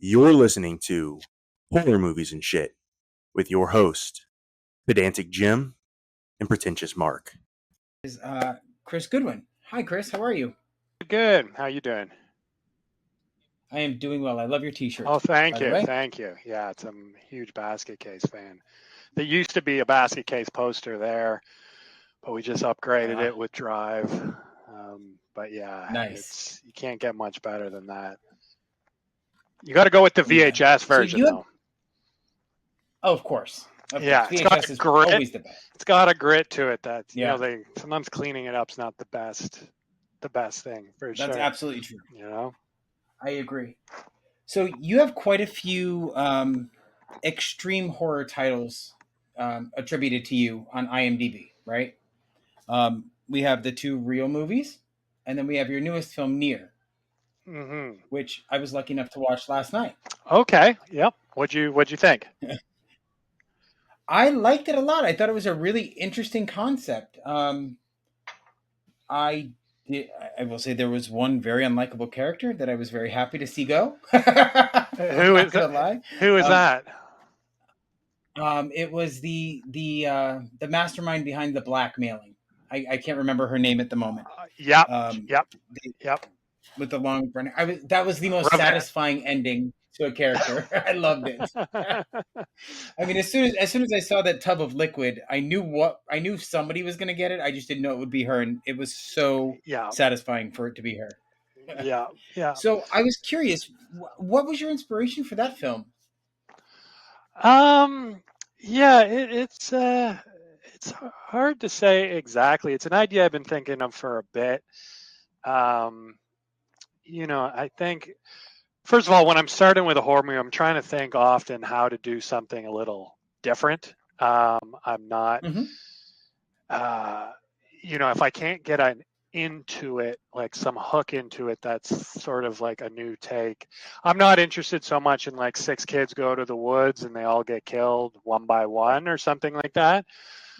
You're listening to Horror Movies and Shit with your host, Pedantic Jim and Pretentious Mark. Is Chris Goodwin. Hi, Chris. How are you? Good. How you doing? I am doing well. I love your T-shirt. Oh, thank by the you. way. Thank you. Yeah, it's a huge basket case fan. There used to be a basket case poster there, but we just upgraded it with Drive. But yeah, Nice. you can't get much better than that. You got to go with the VHS version, though. Oh, of course. Yeah, VHS got a grit. Is always the best. It's got a grit to it that they sometimes cleaning it up's not the best thing for sure. That's absolutely true. You know, I agree. So you have quite a few extreme horror titles attributed to you on IMDb, right? We have the 2 real movies, and then we have your newest film, Near, which I was lucky enough to watch last night. Okay. Yep. What'd you think? I liked it a lot. I thought it was a really interesting concept. I will say there was one very unlikable character that I was very happy to see go. Who is that? It was the mastermind behind the blackmailing. I can't remember her name at the moment. Yep. With the long burn. That was the most satisfying ending to a character. I loved it. I mean, as soon as I saw that tub of liquid, I knew somebody was going to get it. I just didn't know it would be her, and it was so satisfying for it to be her. Yeah. So I was curious, what was your inspiration for that film? It's hard to say exactly. It's an idea I've been thinking of for a bit. I think, first of all, when I'm starting with a horror movie, I'm trying to think often how to do something a little different. I'm not, if I can't get into it, like some hook into it, that's sort of like a new take. I'm not interested so much in like 6 kids go to the woods and they all get killed one by one or something like that.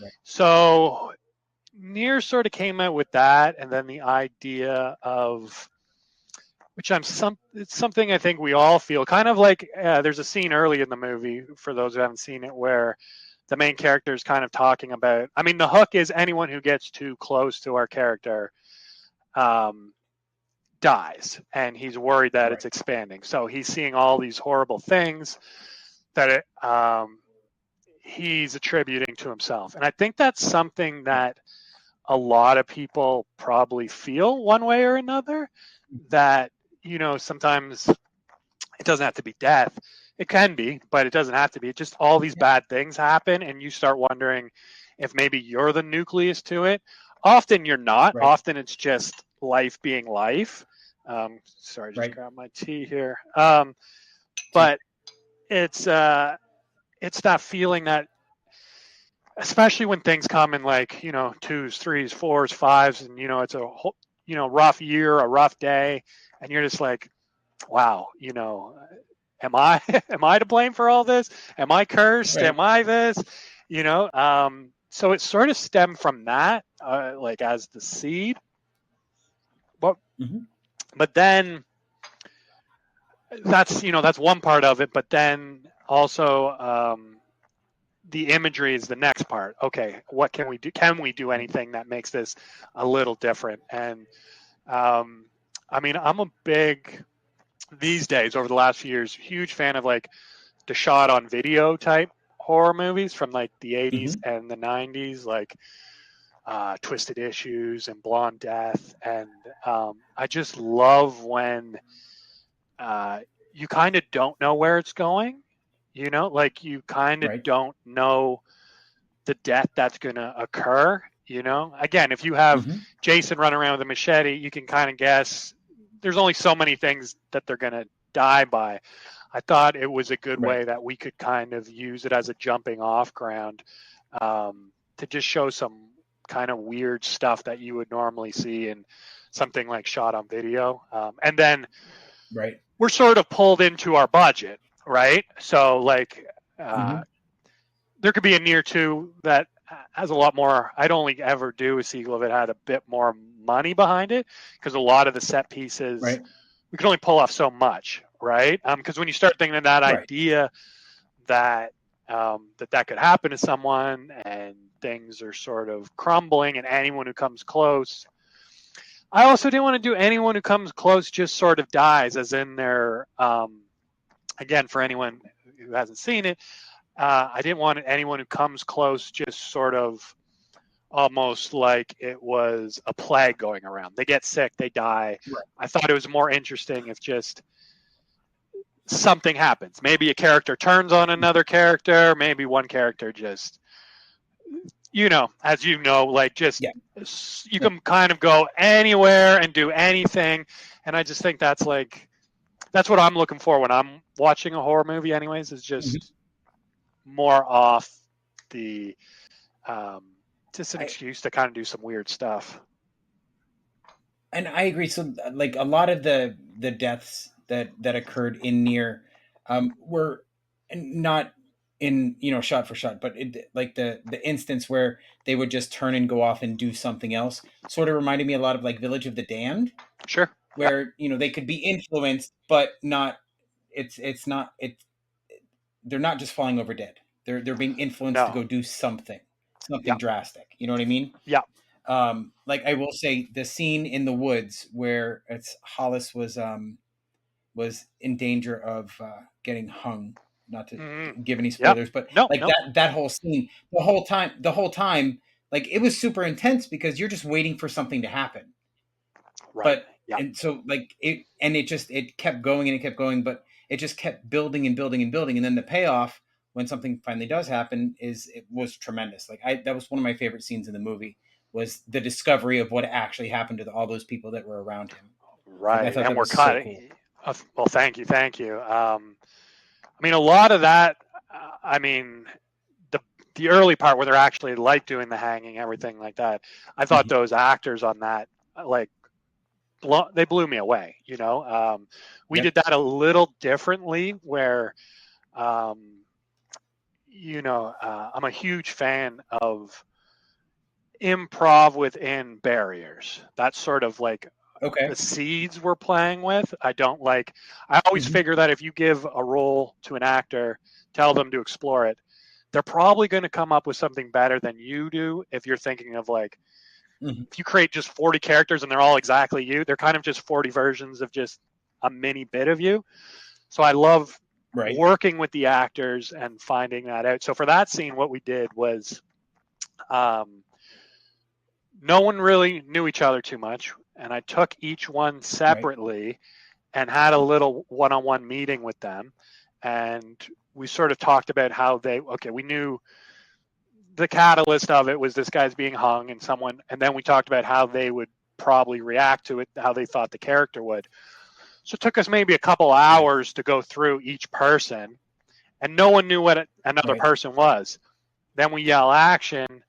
Right. So Near sort of came out with that, and then the idea of, it's something I think we all feel, kind of like there's a scene early in the movie, for those who haven't seen it, where the main character is kind of talking about, I mean, the hook is anyone who gets too close to our character dies, and he's worried that it's expanding. So he's seeing all these horrible things that he's attributing to himself. And I think that's something that a lot of people probably feel one way or another, that, sometimes it doesn't have to be death. It can be, but it doesn't have to be. It's just all these bad things happen, and you start wondering if maybe you're the nucleus to it. Often you're not. Right. Often it's just life being life. Sorry, just grab my tea here. But it's that feeling that, especially when things come in like, 2s, 3s, 4s, 5s, and, it's a whole, rough year, a rough day, and you're just like, wow, am I to blame for all this? Am I cursed? Right. Am I this? So it sort of stemmed from that, like as the seed. But then that's one part of it. But then also the imagery is the next part. Okay, what can we do? Can we do anything that makes this a little different? And I mean, I'm a big, these days, over the last few years, huge fan of like the shot on video type horror movies from like the 80s and the 90s, like Twisted Issues and Blonde Death. And I just love when you kind of don't know where it's going, like you kind of don't know the death that's going to occur. Again, if you have Jason running around with a machete, you can kind of guess there's only so many things that they're going to die by. I thought it was a good way that we could kind of use it as a jumping off ground to just show some kind of weird stuff that you would normally see in something like shot on video. And then we're sort of pulled into our budget, right? So like there could be a Near 2 that has a lot more. I'd only ever do a sequel if it had a bit more money behind it, because a lot of the set pieces we could only pull off so much, right? Because when you start thinking of that Right. idea that that could happen to someone and things are sort of crumbling and anyone who comes close, I also didn't want to do anyone who comes close just sort of dies, as in they're again, for anyone who hasn't seen it, I didn't want anyone who comes close just sort of almost like it was a plague going around. They get sick, they die. Right. I thought it was more interesting if just something happens. Maybe a character turns on another character. Maybe one character just, as you know, like just you can kind of go anywhere and do anything. And I just think that's what I'm looking for when I'm watching a horror movie anyways, is just more off the, just an excuse to kind of do some weird stuff. And I agree. So, like, a lot of the deaths that occurred in Near were not in shot for shot, but like the instance where they would just turn and go off and do something else sort of reminded me a lot of like Village of the Damned. Sure. Where they could be influenced, but not. It's not it. They're not just falling over dead. They're being influenced to go do something drastic. You know what I mean? Yeah. Like, I will say the scene in the woods where Hollis was in danger of getting hung. Not to give any spoilers, but that whole scene, the whole time, like, it was super intense because you're just waiting for something to happen. Right. But and so, like, it kept going and it kept going, but it just kept building and building and building, and then the payoff when something finally does happen was tremendous. Like, that was one of my favorite scenes in the movie, was the discovery of what actually happened to all those people that were around him. Right. Like, I thought and that we're was so cutting. cool. Well, thank you. I mean, a lot of that. I mean, the early part where they're actually like doing the hanging, everything like that. I thought those actors on that, like, they blew me away. We did that a little differently, where, I'm a huge fan of improv within barriers. That's sort of like the seeds we're playing with. I always figure that if you give a role to an actor, tell them to explore it, they're probably going to come up with something better than you do. If you're thinking of, like, if you create just 40 characters and they're all exactly you, they're kind of just 40 versions of just a mini bit of you. So I love working with the actors and finding that out. So for that scene, what we did was, no one really knew each other too much, and I took each one separately and had a little one-on-one meeting with them, and we sort of talked about how we knew the catalyst of it was this guy's being hung, and then we talked about how they would probably react to it, how they thought the character would. So it took us maybe a couple hours to go through each person, and no one knew what another person was. Then we yell action,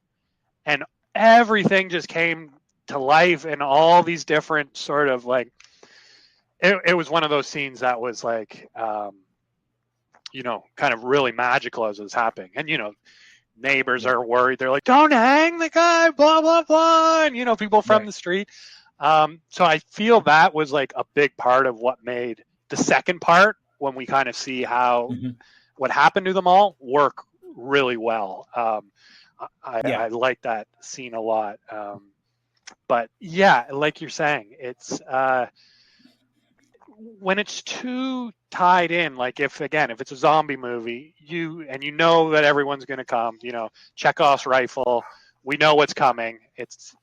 and everything just came to life in all these different sort of, like, it was one of those scenes that was like, kind of really magical as it was happening. And, neighbors are worried. They're like, don't hang the guy, blah, blah, blah. And, people from the street. So I feel that was like a big part of what made the second part, when we kind of see how what happened to them all, work really well. I like that scene a lot. But yeah, like you're saying, it's when it's too tied in, like if it's a zombie movie, you know that everyone's going to come, Chekhov's rifle, we know what's coming. It's,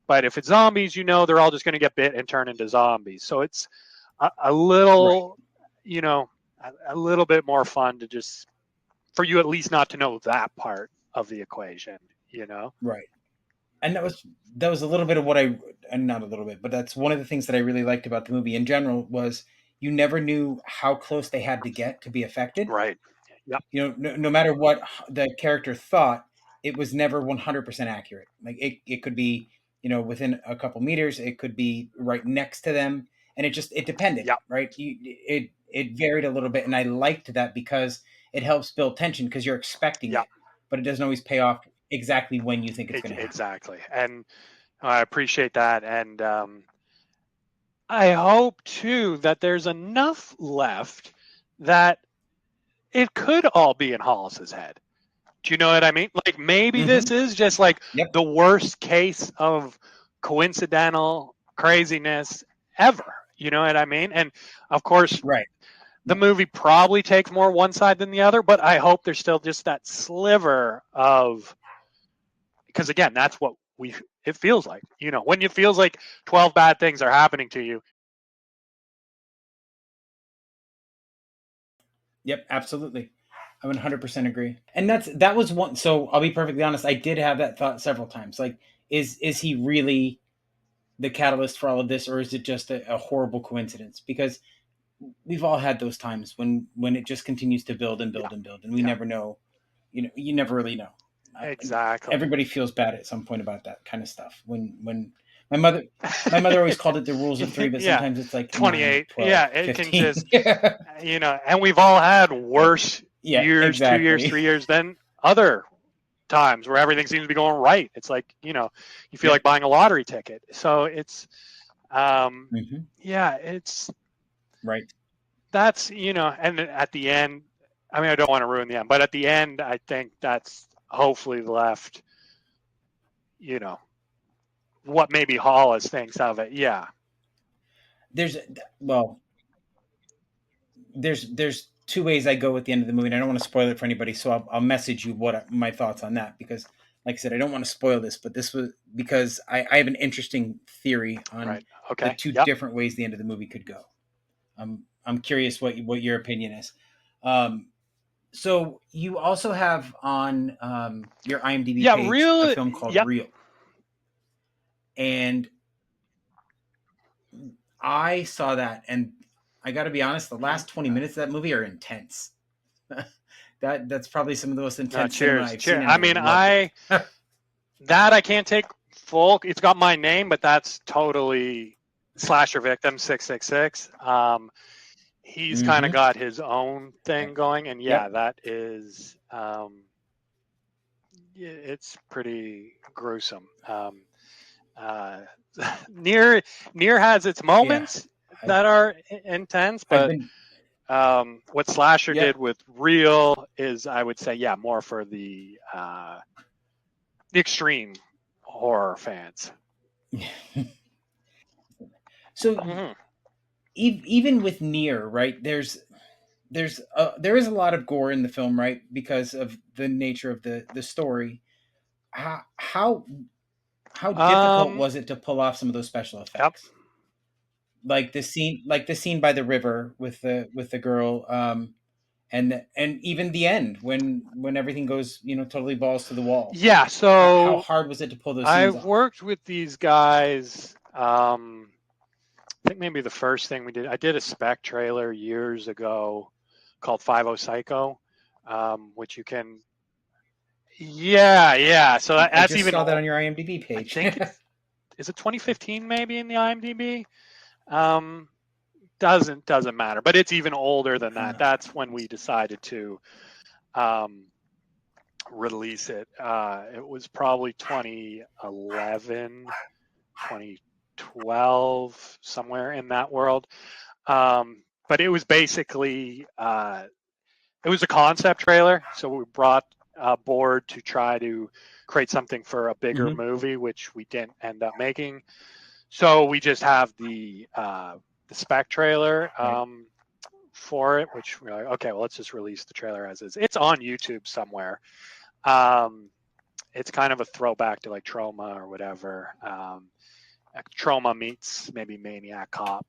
but if it's zombies, they're all just going to get bit and turn into zombies. So it's a little, a little bit more fun to just, for you at least not to know that part of the equation, Right. And that was a little bit of what and not a little bit, but that's one of the things that I really liked about the movie in general, was you never knew how close they had to get to be affected. Right. Yep. No matter what the character thought, it was never 100% accurate. Like, it could be, within a couple meters, it could be right next to them. And it depended, right? It varied a little bit. And I liked that because it helps build tension, because you're expecting it, but it doesn't always pay off exactly when you think it's going to happen. Exactly. And I appreciate that. And I hope too that there's enough left that it could all be in Hollis's head. Do you know what I mean? Like maybe this is just like Yep. the worst case of coincidental craziness ever. You know what I mean? And of course, Right. the movie probably takes more one side than the other, but I hope there's still just that sliver of, because again, that's what it feels like. You know, when it feels like 12 bad things are happening to you. Yep, absolutely. I 100% agree. And that was one. So I'll be perfectly honest. I did have that thought several times. Like, is he really the catalyst for all of this, or is it just a horrible coincidence? Because we've all had those times when it just continues to build and build and build, and we never know. You never really know. Exactly. Everybody feels bad at some point about that kind of stuff. When my mother always called it the rules of three, but sometimes it's like 28. 9, 12, Yeah, it 15. can just, and we've all had worse Yeah, years, exactly. 2 years, 3 years than other times where everything seems to be going right. It's like, you feel like buying a lottery ticket. So it's, it's right. That's, and at the end, I mean, I don't want to ruin the end, but at the end, I think that's hopefully left, what maybe Hollis thinks of it. Yeah. There's two ways I go with the end of the movie, and I don't want to spoil it for anybody, so I'll message you what my thoughts on that, because like I said, I don't want to spoil this, but this was because I have an interesting theory on the two different ways the end of the movie could go. I'm curious what your opinion is. So you also have on your IMDb page a film called Real. And I saw that, and I got to be honest, the last 20 minutes of that movie are intense. That's probably some of the most intense cinema I've seen. I mean, that I can't take full. It's got my name, but that's totally Slasher Victim 666. He's kind of got his own thing going, and that is, it's pretty gruesome. Near has its moments that are intense, but what Slasher did with Real is, I would say, more for the extreme horror fans. So even with Near, right? There is a lot of gore in the film, right? Because of the nature of the story. How difficult was it to pull off some of those special effects? Like the scene by the river with the girl, and even the end when everything goes totally balls to the wall. Yeah. So how hard was it to pull those scenes off? I've worked with these guys. I think maybe the first thing we did, I did a spec trailer years ago called 50 Psycho, which you can. Yeah. So that's I just even saw that on your IMDb page. I think is it 2015 maybe in the IMDb? Doesn't matter, but it's even older than that. That's when we decided to release it. It was probably 2011, 2012, somewhere in that world. But it was basically it was a concept trailer, so we brought board to try to create something for a bigger movie, which we didn't end up making. So we just have the spec trailer for it, which we're like, okay, well, let's just release the trailer as is. It's on YouTube somewhere. It's kind of a throwback to like Trauma or whatever. Trauma meets maybe Maniac Cop.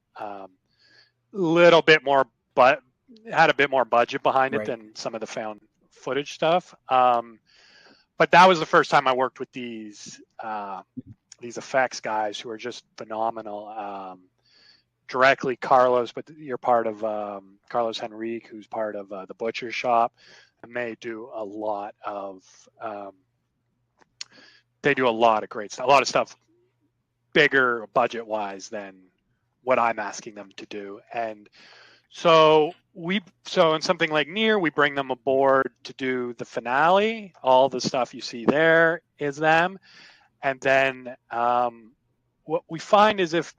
Little bit more, but had a bit more budget behind it than some of the found footage stuff. But that was the first time I worked with these effects guys who are just phenomenal. Directly Carlos, but you're part of Carlos Henrique, who's part of the Butcher Shop, and they do a lot of great stuff, a lot of stuff bigger budget wise than what I'm asking them to do. And so in something like Near, we bring them aboard to do the finale. All the stuff you see there is them. And then what we find is if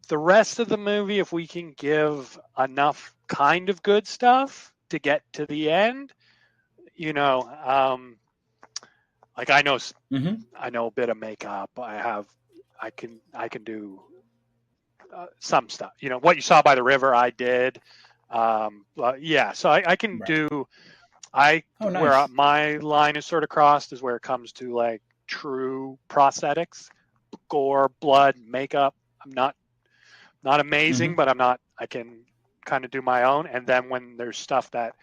the rest of the movie, if we can give enough kind of good stuff to get to the end, you know, like I know a bit of makeup. I can do some stuff. You know, what you saw by the river, I did. Yeah, so I can do. Where Nice. my line is sort of crossed is where it comes to like true prosthetics, gore, blood, makeup. I'm not amazing, but I can kind of do my own. And then when there's stuff that,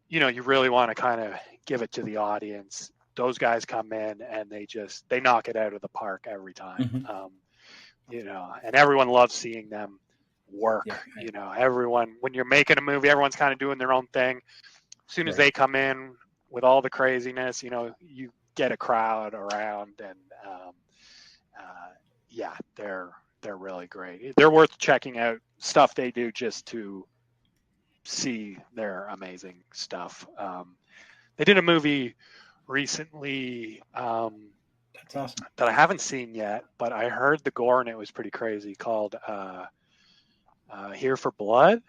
you know, you really want to kind of give it to the audience, those guys come in and they knock it out of the park every time. You know, and everyone loves seeing them work. Yeah. You know, when you're making a movie, everyone's kind of doing their own thing. As soon as they come in with all the craziness, you know, you get a crowd around, and yeah, they're really great. They're worth checking out. Stuff they do just to see their amazing stuff. They did a movie recently That's awesome. that I haven't seen yet, but I heard the gore in it was pretty crazy, called Here for Blood,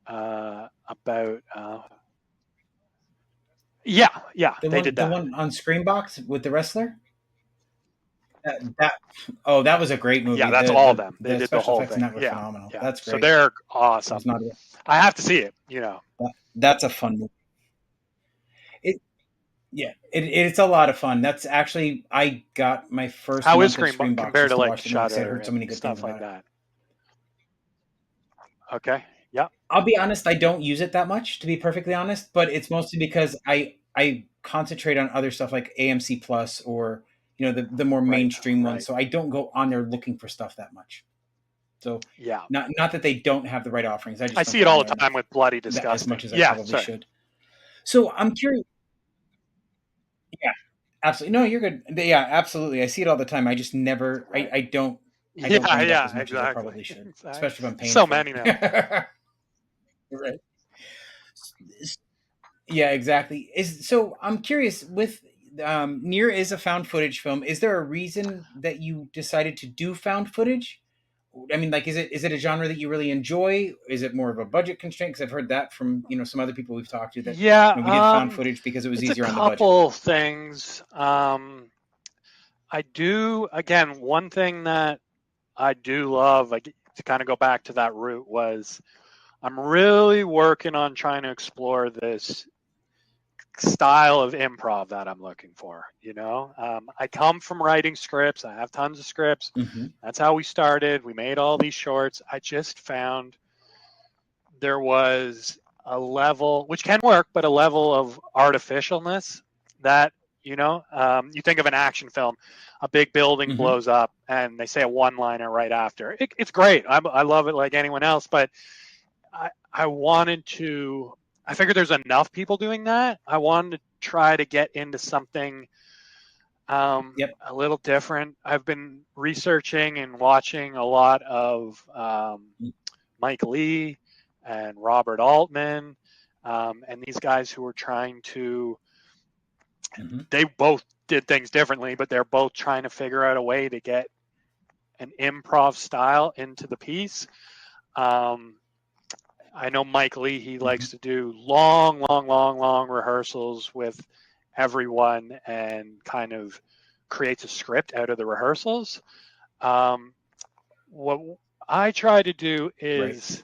about yeah, they did that. The one on Screambox with the wrestler. That was a great movie. Yeah, that's all of them. They The did the special whole effects thing. in that were phenomenal. Yeah. That's great. So they're awesome. It was not I have to see it. You know, that's a fun movie. It's a lot of fun. That's actually, I got my first how is month of Screambox Screambox compared just to to like watch the movie 'cause I Shudder heard so many and good stuff things like about it. that? Okay. Yeah. I'll be honest, I don't use it that much, to be perfectly honest, but it's mostly because I concentrate on other stuff like AMC Plus, or, you know, the more mainstream ones. So I don't go on there looking for stuff that much. So Yeah. not that they don't have the right offerings. I just I don't see it go all on the there time with Bloody as Disgusting. much as I probably should. So I'm curious. Yeah, absolutely. No, you're good. Yeah, absolutely. I see it all the time. I just never. I don't. I don't bring it up as much as I probably should, especially if I'm paying so for many it. now. Right. Yeah, exactly. So I'm curious, with Near is a found footage film. Is there a reason that you decided to do found footage? I mean, like, is it a genre that you really enjoy? Is it more of a budget constraint? Because I've heard that from, you know, some other people we've talked to, that, Yeah. you know, we did found footage because it was It's a easier on the budget. couple things. I do, again, one thing that I do love, like, to kind of go back to that route, was I'm really working on trying to explore this style of improv that I'm looking for. You know, I come from writing scripts. I have tons of scripts. That's how we started. We made all these shorts. I just found there was a level, which can work, but a level of artificialness that, you know, you think of an action film, a big building blows up and they say a one-liner right after. It's great. I love it like anyone else, but I figured there's enough people doing that. I wanted to try to get into something a little different. I've been researching and watching a lot of Mike Lee and Robert Altman, and these guys who were trying to, they both did things differently, but they're both trying to figure out a way to get an improv style into the piece. I know Mike Lee, he likes to do long rehearsals with everyone and kind of creates a script out of the rehearsals. What I try to do is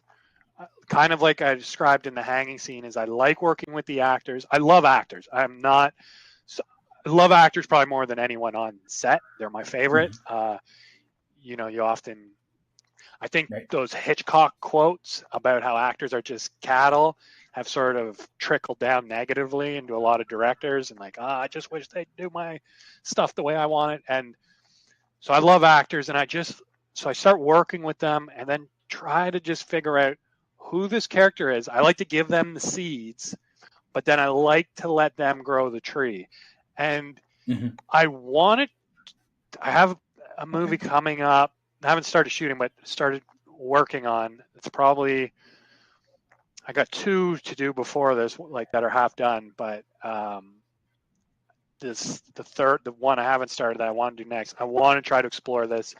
kind of like I described in the hanging scene, is I like working with the actors. I love actors. I love actors probably more than anyone on set. They're my favorite. You know, I think those Hitchcock quotes about how actors are just cattle have sort of trickled down negatively into a lot of directors, and like, I just wish they'd do my stuff the way I want it. And so I love actors, and I start working with them and then try to just figure out who this character is. I like to give them the seeds, but then I like to let them grow the tree. And I have a movie coming up. I haven't started shooting, but started working on. It's probably, I got 2 to do before this, like, that are half done, but the one I haven't started that I want to do next. I want to try to explore this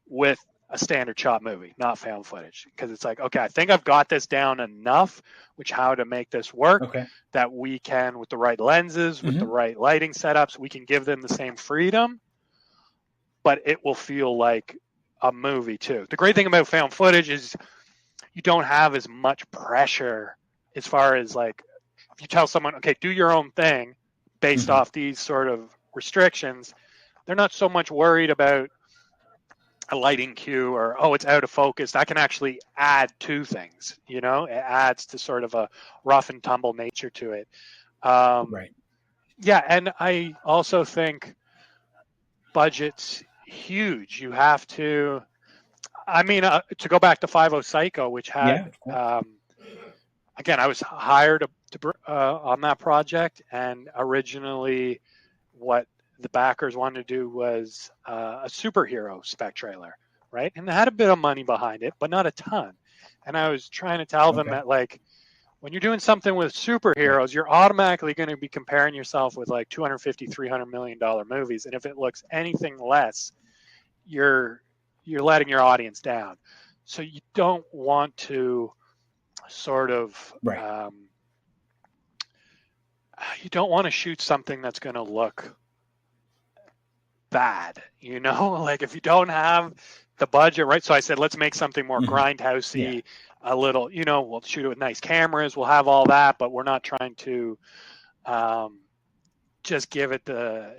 with a standard shot movie, not found footage, because it's like, okay, I think I've got this down enough, which how to make this work, Okay. that we can, with the right lenses, with the right lighting setups, we can give them the same freedom, but it will feel like a movie too. The great thing about found footage is you don't have as much pressure as far as like, if you tell someone, okay, do your own thing based off these sort of restrictions, they're not so much worried about a lighting cue or, oh, it's out of focus. I can actually add to things, it adds to sort of a rough and tumble nature to it. Right. Yeah. And I also think budget's huge. You have to, to go back to 50 Psycho, which had, again, I was hired on that project, and originally what the backers wanted to do was a superhero spec trailer, right? And they had a bit of money behind it, but not a ton. And I was trying to tell them that, like, when you're doing something with superheroes, you're automatically going to be comparing yourself with like $250, $300 million movies. And if it looks anything less, you're letting your audience down. So you don't want to sort of, you don't want to shoot something that's going to look bad, like if you don't have the budget, right? So I said, let's make something more grindhousey, a little, we'll shoot it with nice cameras, we'll have all that, but we're not trying to just give it the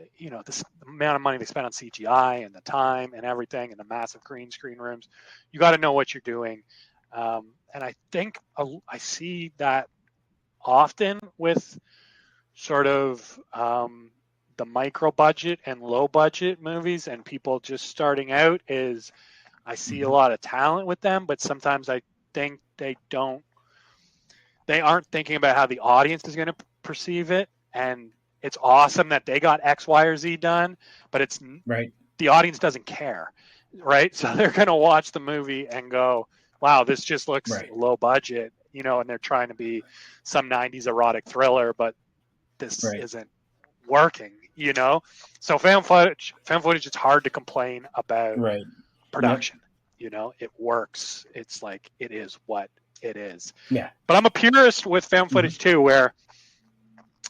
amount of money they spent on CGI and the time and everything and the massive green screen rooms. You got to know what you're doing. And I think I see that often with sort of the micro budget and low budget movies and people just starting out, is I see a lot of talent with them, but sometimes I think they aren't thinking about how the audience is going to perceive it. And it's awesome that they got X, Y, or Z done, but it's the audience doesn't care, right? So they're going to watch the movie and go, wow, this just looks low budget, and they're trying to be some 90s erotic thriller, but this isn't working, So found footage, it's hard to complain about production. It works. It's like, it is what it is. Yeah. But I'm a purist with found footage too, where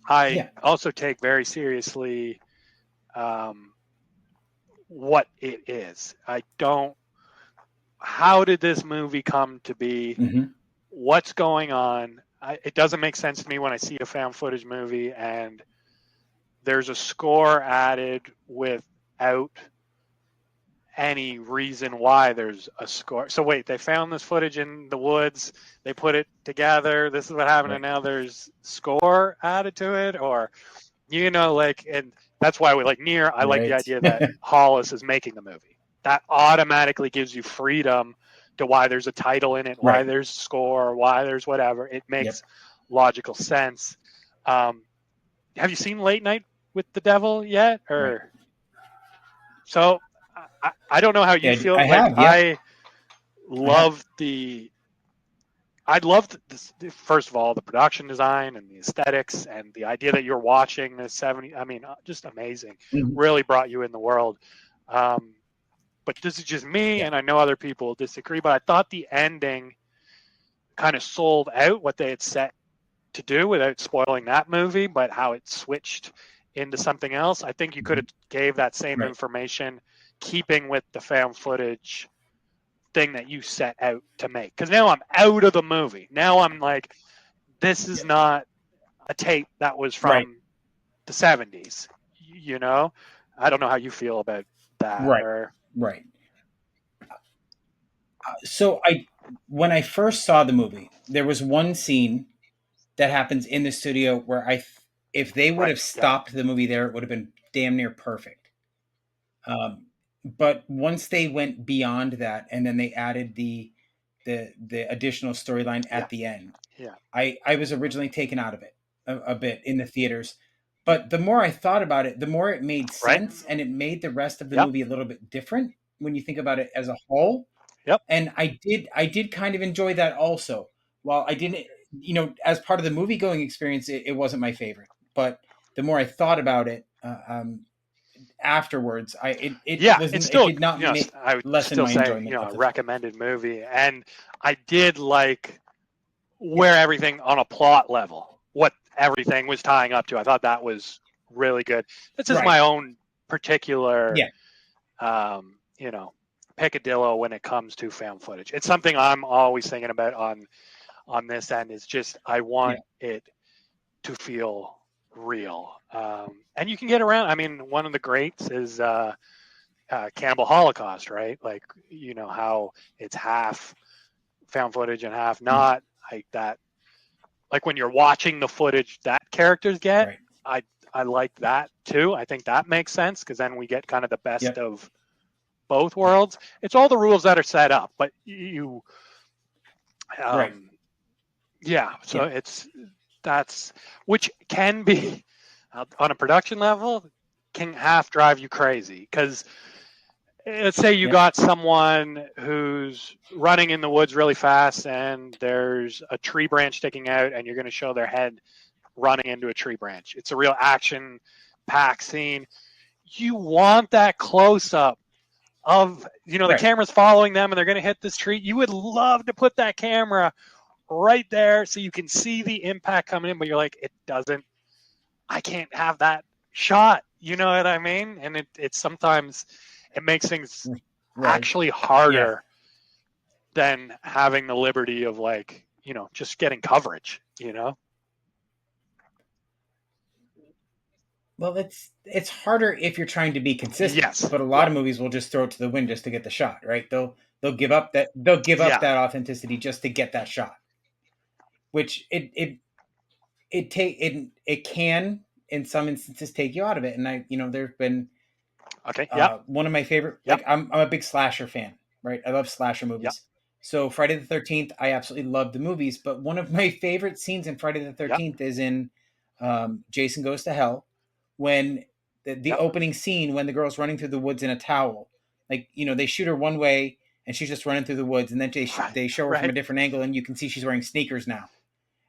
I also take very seriously what it is. How did this movie come to be? What's going on? It doesn't make sense to me when I see a found footage movie and there's a score added without any reason why there's a score. So wait, they found this footage in the woods, they put it together, this is what happened, and now there's score added to it? Or, and that's why we like Near. I like the idea that Hollis is making the movie. That automatically gives you freedom to why there's a title in it, why there's score, why there's whatever. It makes logical sense. Have you seen Late Night with the Devil yet? Or so I don't know how you feel. I loved this, first of all, the production design and the aesthetics and the idea that you're watching this 70. I mean, just amazing. Really brought you in the world. But this is just me, and I know other people disagree, but I thought the ending kind of sold out what they had set to do without spoiling that movie, but how it switched into something else. I think you could have gave that same information, keeping with the found footage thing that you set out to make. Because now I'm out of the movie. Now I'm like, this is not a tape that was from the 70s. I don't know how you feel about that. Right. So when I first saw the movie, there was one scene that happens in the studio where if they would have stopped the movie there, it would have been damn near perfect. But once they went beyond that, and then they added the additional storyline at the end, I was originally taken out of it a bit in the theaters. But the more I thought about it, the more it made sense, and it made the rest of the movie a little bit different when you think about it as a whole. And I did kind of enjoy that also. While I didn't, as part of the movie going experience, it wasn't my favorite. But the more I thought about it, afterwards, Yeah, it it's still, did not I would lessen still my say, enjoyment of a the recommended movie. And I did like where everything on a plot level, what everything was tying up to. I thought that was really good. This is Right. my own particular, Yeah. peccadillo when it comes to found footage. It's something I'm always thinking about on this end. Is just I want it to feel real. And you can get around. I mean, one of the greats is Cannibal Holocaust, right? Like, how it's half found footage and half not. Like that. Like when you're watching the footage that characters get, Right. I like that too. I think that makes sense because then we get kind of the best Yep. of both worlds. It's all the rules that are set up, but you, Right. yeah. So Yeah. that's which can be on a production level can half drive you crazy because let's say you Yep. got someone who's running in the woods really fast and there's a tree branch sticking out and you're going to show their head running into a tree branch. It's a real action packed scene. You want that close up of, the Right. camera's following them and they're going to hit this tree. You would love to put that camera right there so you can see the impact coming in, but you're like, I can't have that shot. You know what I mean? And it sometimes it makes things actually harder than having the liberty of like, just getting coverage, Well, it's harder if you're trying to be consistent. Yes. But a lot of movies will just throw it to the wind just to get the shot, right? They'll give up that authenticity just to get that shot. Which it can in some instances take you out of it. And there's been one of my favorite, like I'm a big slasher fan, right? I love slasher movies. So Friday the 13th, I absolutely love the movies, but one of my favorite scenes in Friday the 13th is in Jason Goes to Hell, when the opening scene when the girl's running through the woods in a towel. Like, they shoot her one way and she's just running through the woods, and then they show her from a different angle and you can see she's wearing sneakers now.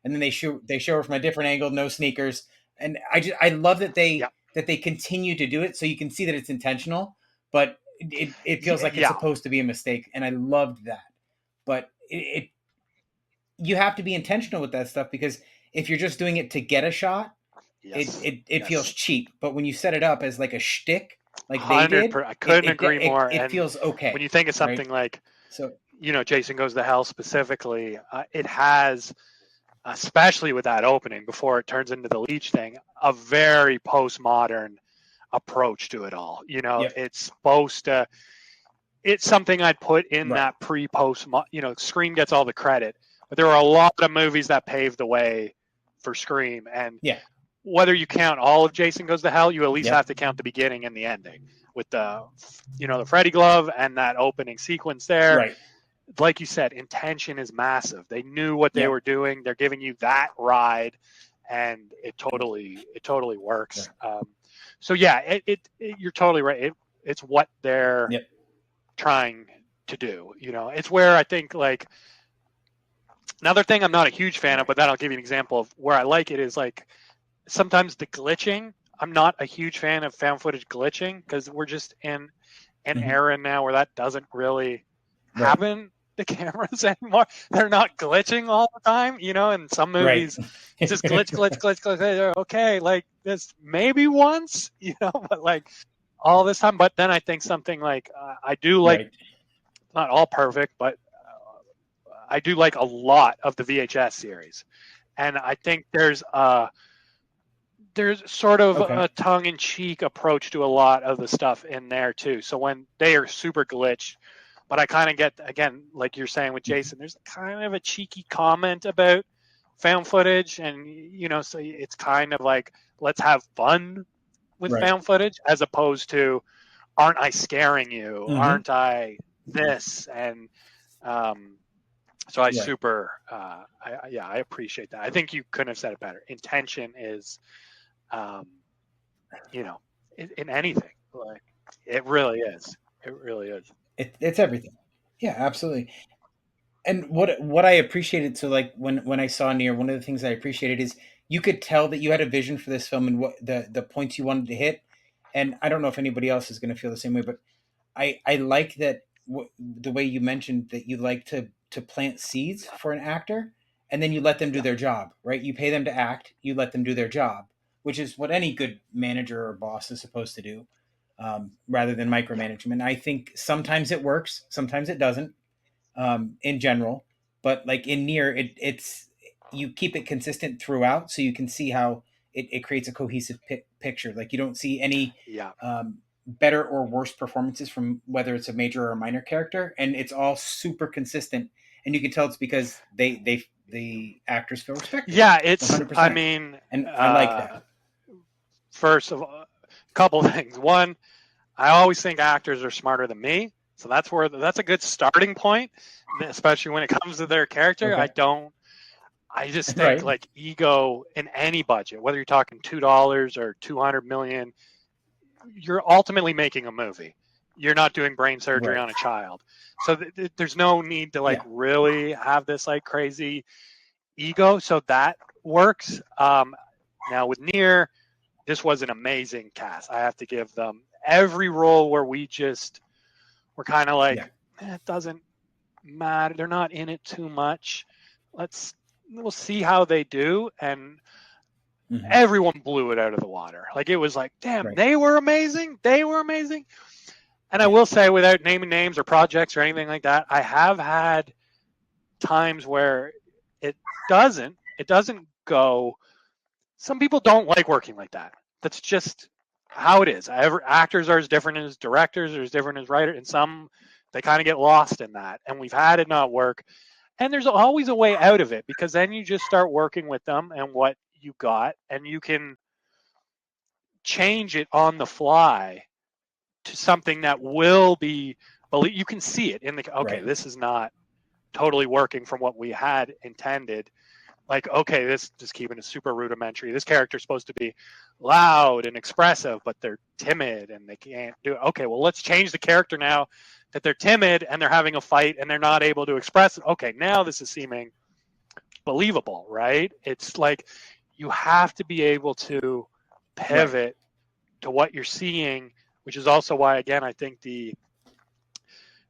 And then they show her from a different angle, no sneakers. And I love that they continue to do it, so you can see that it's intentional, but it feels like it's supposed to be a mistake, and I loved that. But you have to be intentional with that stuff, because if you're just doing it to get a shot, it feels cheap. But when you set it up as like a shtick, like they did, I couldn't agree more. It feels okay. When you think of something like, Jason Goes to Hell specifically, it has, especially with that opening before it turns into the leech thing, a very postmodern approach to it all. It's supposed to. It's something I'd put in that pre-post. Scream gets all the credit, but there are a lot of movies that paved the way for Scream, and whether you count all of Jason Goes to Hell, you at least have to count the beginning and the ending with the Freddy glove and that opening sequence there. Right. Like you said, intention is massive. They knew what they were doing. They're giving you that ride, and it totally works. So yeah, you're totally right. It's what they're trying to do. It's where I think, like, another thing I'm not a huge fan of, but then I'll give you an example of where I like it is, like, sometimes the glitching. I'm not a huge fan of found footage glitching because we're just in an era now where that doesn't really happen. The cameras anymore, they're not glitching all the time, in some movies it's just glitch. Okay, like this maybe once, but like all this time. But then I think something like I do like, not all perfect, but I do like a lot of the VHS series, and I think there's sort of a tongue-in-cheek approach to a lot of the stuff in there too. So when they are super glitched, but I kind of get, again, like you're saying with Jason, there's kind of a cheeky comment about found footage, and so it's kind of like, let's have fun with found footage, as opposed to, aren't I scaring you? Aren't I this? And so I super, I appreciate that. I think you couldn't have said it better. Intention is, in anything, like, it really is. It really is. It's everything. Yeah, absolutely. And what I appreciated, so like when I saw Near, one of the things I appreciated is you could tell that you had a vision for this film and what the points you wanted to hit, and I don't know if anybody else is going to feel the same way, but I like that the way you mentioned that you like to plant seeds for an actor, and then you let them do their job, right? You pay them to act, you let them do their job, which is what any good manager or boss is supposed to do, rather than Yeah. micromanagement. I think sometimes it works, sometimes it doesn't, in general, but like in Near, it's you keep it consistent throughout, so you can see how it creates a cohesive picture. Like you don't see any Yeah. better or worse performances from whether it's a major or a minor character, and it's all super consistent, and you can tell it's because the actors feel respected Yeah, it's, I 100%, mean, and I like that. first of all, a couple things. One, I always think actors are smarter than me. So that's a good starting point, especially when it comes to their character. Okay. I just think Right. like ego in any budget, whether you're talking $2 or 200 million, you're ultimately making a movie. You're not doing brain surgery Right. on a child. So there's no need to like Yeah. really have this like crazy ego. So that works. Now with Near, this was an amazing cast. I have to give them every role where we're kind of Yeah. like, it doesn't matter. They're not in it too much. We'll see how they do. And Hmm. everyone blew it out of the water. Like it was like, damn, Right. they were amazing. They were amazing. And I Yeah. will say, without naming names or projects or anything like that, I have had times where it doesn't go. Some people don't like working like that. That's just how it is. Actors are as different as directors, are as different as writers, and some they kind of get lost in that. And we've had it not work. And there's always a way out of it because then you just start working with them and what you got, and you can change it on the fly to something that will be. You can see it in the. Okay, Right. this is not totally working from what we had intended. Like, okay, this just keeping it super rudimentary. This character's supposed to be loud and expressive, but they're timid and they can't do it. Okay, well, let's change the character now that they're timid and they're having a fight and they're not able to express it. Okay, now this is seeming believable, right? It's like you have to be able to Right. pivot to what you're seeing, which is also why, again, I think the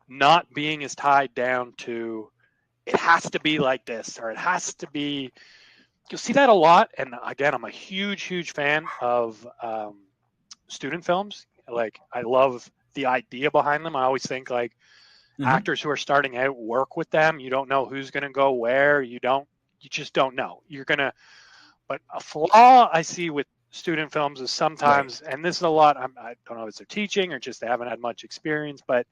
not being is tied down to it has to be like this or it has to be. You'll see that a lot, and again, I'm a huge fan of student films. Like I love the idea behind them. I always think like Hmm. actors who are starting out work with them. You don't know who's going to go where. You just don't know. But a flaw I see with student films is Right. sometimes, and this is a lot. I don't know if it's their teaching or just they haven't had much experience, but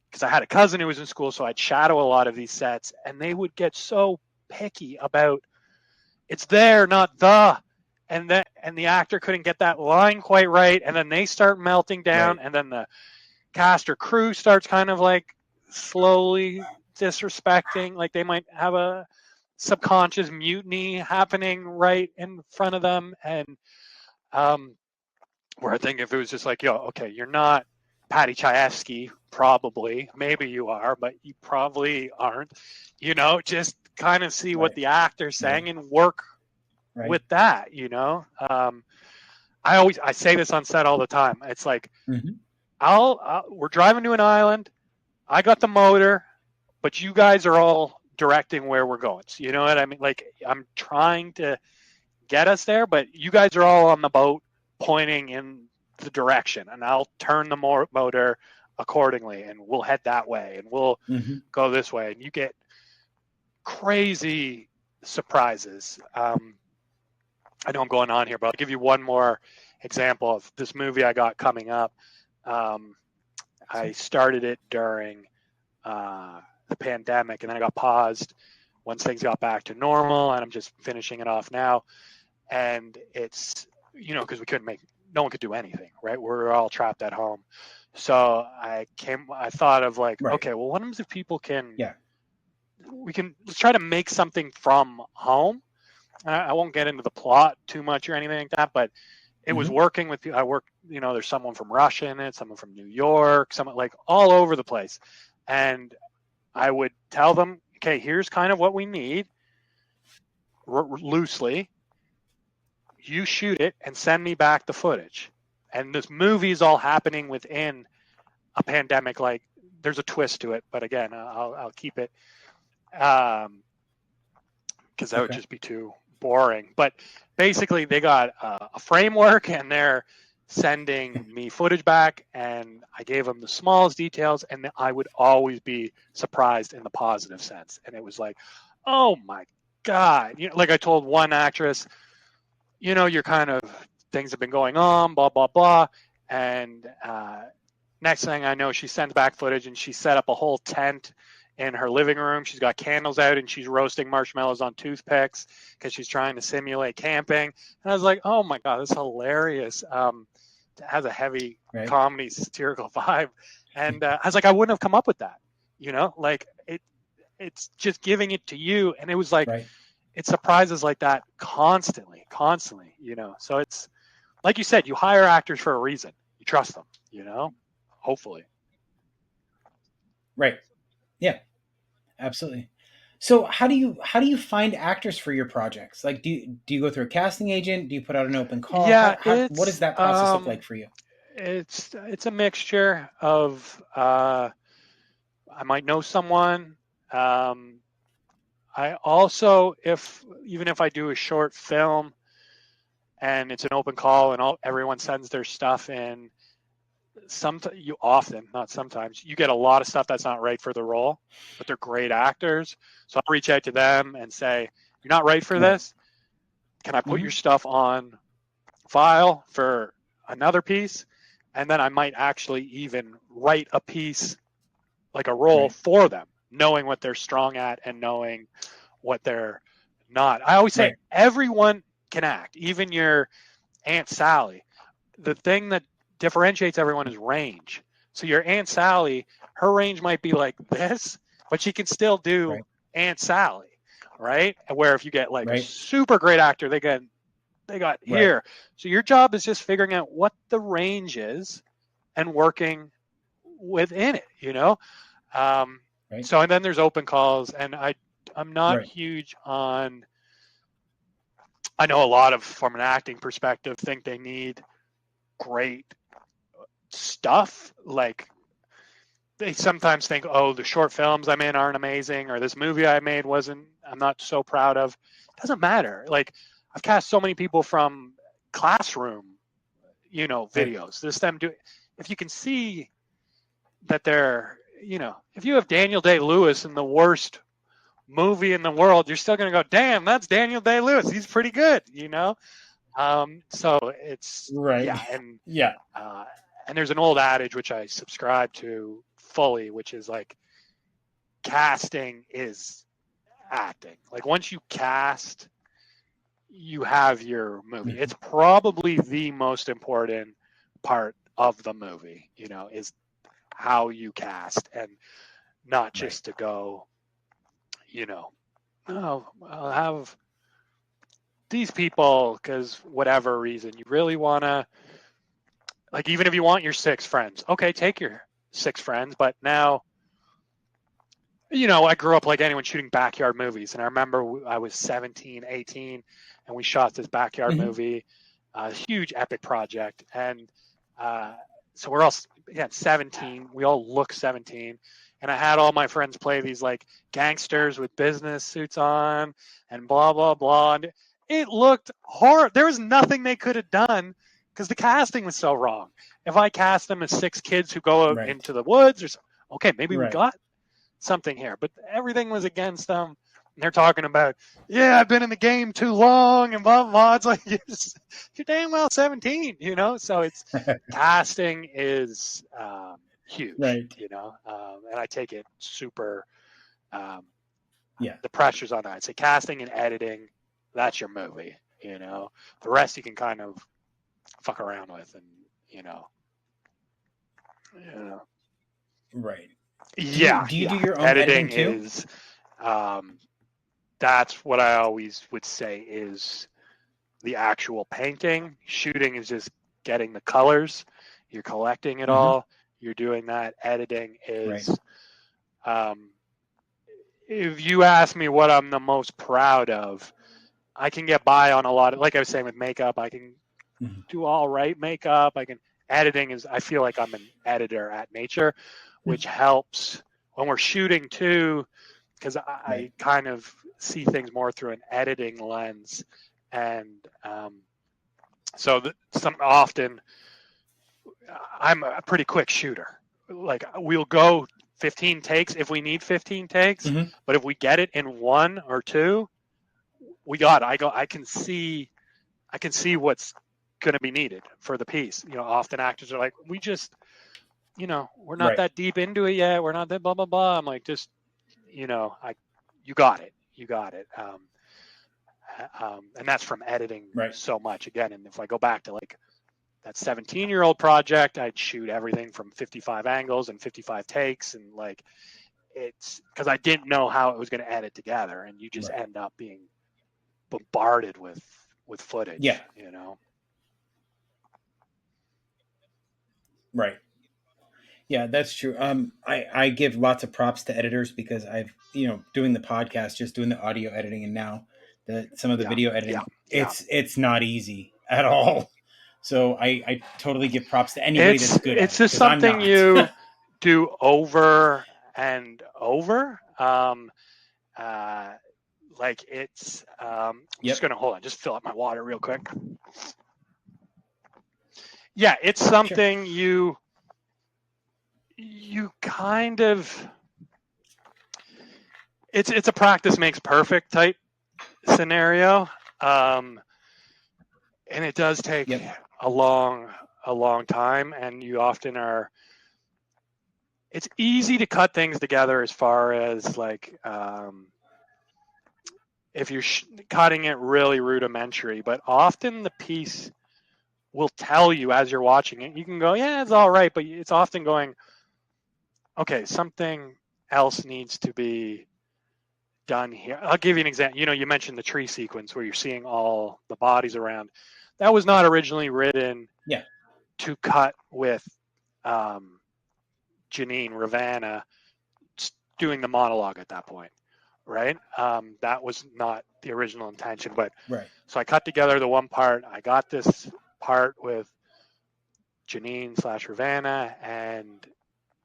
because I had a cousin who was in school, so I'd shadow a lot of these sets, and they would get so picky about it's there, not and the actor couldn't get that line quite right, and then they start melting down, Right. and then the cast or crew starts kind of like slowly disrespecting, like they might have a subconscious mutiny happening right in front of them, and um, where I think if it was just like, yo, okay, you're not Patty Chayefsky, probably, maybe you are, but you probably aren't, just kind of see what Right. the actor's Right. saying and work Right. with that. I say this on set all the time. It's like Hmm. we're driving to an island. I got the motor, but you guys are all directing where we're going. So you know what I mean? Like I'm trying to get us there, but you guys are all on the boat pointing in the direction, and I'll turn the motor accordingly, and we'll head that way, and we'll Hmm. go this way, and you get crazy surprises. I know I'm going on here, but I'll give you one more example of this movie I got coming up. Um, I started it during the pandemic, and then I got paused once things got back to normal, and I'm just finishing it off now. And it's because no one could do anything, right? We're all trapped at home. So I thought of like, Right. okay, well, what happens if people Yeah. let's try to make something from home. I won't get into the plot too much or anything like that, but it was Hmm. working with I work, there's someone from Russia in it, someone from New York, someone like all over the place. And I would tell them, okay, here's kind of what we need loosely. You shoot it and send me back the footage. and this movie is all happening within a pandemic. Like, there's a twist to it, but again, I'll keep it, because that would just be too boring. But basically, they got a framework, and they're sending me footage back, and I gave them the smallest details, and I would always be surprised in the positive sense. And it was like, oh my God. Like I told one actress, you're kind of, things have been going on, blah, blah, blah. And next thing I know, she sends back footage, and she set up a whole tent in her living room. She's got candles out, and she's roasting marshmallows on toothpicks because she's trying to simulate camping. And I was like, oh my God, that's hilarious. It has a heavy comedy satirical vibe. And I was like, I wouldn't have come up with that, like it's just giving it to you. And it was like, it surprises like that constantly, so it's like you said, you hire actors for a reason. You trust them, hopefully. Right. Yeah, absolutely. So how do you find actors for your projects? Like, do you go through a casting agent? Do you put out an open call? Yeah, what does that process look like for you? It's a mixture of I might know someone. I also, even if I do a short film and it's an open call and everyone sends their stuff in, not sometimes, you get a lot of stuff that's not right for the role, but they're great actors. So I'll reach out to them and say, you're not right for this. Can I put your stuff on file for another piece? And then I might actually even write a piece, like a role for them, knowing what they're strong at and knowing what they're not. I always say everyone can act, even your Aunt Sally. The thing that differentiates everyone is range. So your Aunt Sally, her range might be like this, but she can still do Aunt Sally, right? Where if you get like a super great actor, they got here. So your job is just figuring out what the range is and working within it, So, and then there's open calls, and I'm not huge on, I know a lot of, from an acting perspective, think they need great stuff. Like, they sometimes think, oh, the short films I'm in aren't amazing, or this movie I made I'm not so proud of. It doesn't matter. Like, I've cast so many people from classroom, videos. This them do. If you can see that they're, if you have Daniel Day-Lewis in the worst movie in the world, you're still going to go, damn, that's Daniel Day-Lewis. He's pretty good, So it's and there's an old adage which I subscribe to fully, which is like, casting is acting. Like, once you cast, you have your movie. It's probably the most important part of the movie, is how you cast, and not just to go, oh, I'll have these people because whatever reason you really want to, like, even if you want your 6 friends, okay, take your 6 friends, but now, I grew up like anyone shooting backyard movies, and I remember I was 17, 18, and we shot this backyard movie, a huge epic project, and so we're all 17. We all look 17, and I had all my friends play these like gangsters with business suits on, and blah blah blah. And it looked horrible. There was nothing they could have done because the casting was so wrong. If I cast them as 6 kids who go out into the woods, or okay, maybe we got something here, but everything was against them. And they're talking about, I've been in the game too long, and blah, blah. It's like, you're damn well 17, So it's, casting is huge, and I take it super, the pressure's on that. I'd say casting and editing, that's your movie, The rest you can kind of fuck around with, and, Right. Do you do your own editing too? Is, that's what I always would say is the actual painting. Shooting is just getting the colors. You're collecting it all. You're doing that. Editing is, if you ask me what I'm the most proud of, I can get by on a lot of, like I was saying with makeup, I can do all right makeup. Editing is, I feel like I'm an editor at nature, which helps when we're shooting too, because I kind of see things more through an editing lens. And so often I'm a pretty quick shooter. Like we'll go 15 takes if we need 15 takes, but if we get it in 1 or 2, we got it. I can see what's going to be needed for the piece. Often actors are like, we just, we're not that deep into it yet. We're not that blah, blah, blah. I'm like, just, you got it. You got it. And that's from editing so much again. And if I go back to like that 17-year-old project, I'd shoot everything from 55 angles and 55 takes. And like, it's because I didn't know how it was going to edit together. And you just end up being bombarded with footage. Yeah. Right. Yeah, that's true. I give lots of props to editors because I've, doing the podcast, just doing the audio editing, and now some of the video editing, it's not easy at all. So I totally give props to anybody that's good at it. It's just something you do over and over. Like it's, I'm just going to hold on, just fill up my water real quick. Yeah, it's something you kind of, it's a practice makes perfect type scenario. And it does take a long time, and you often it's easy to cut things together as far as like, if you're cutting it really rudimentary, but often the piece will tell you as you're watching it. You can go, yeah, it's all right, but it's often going, okay, something else needs to be done here. I'll give you an example. You mentioned the tree sequence where you're seeing all the bodies around. That was not originally written to cut with Janine Ravanna doing the monologue at that point. Right? That was not the original intention, but so I cut together the one part. I got this part with Janine / Ravanna, and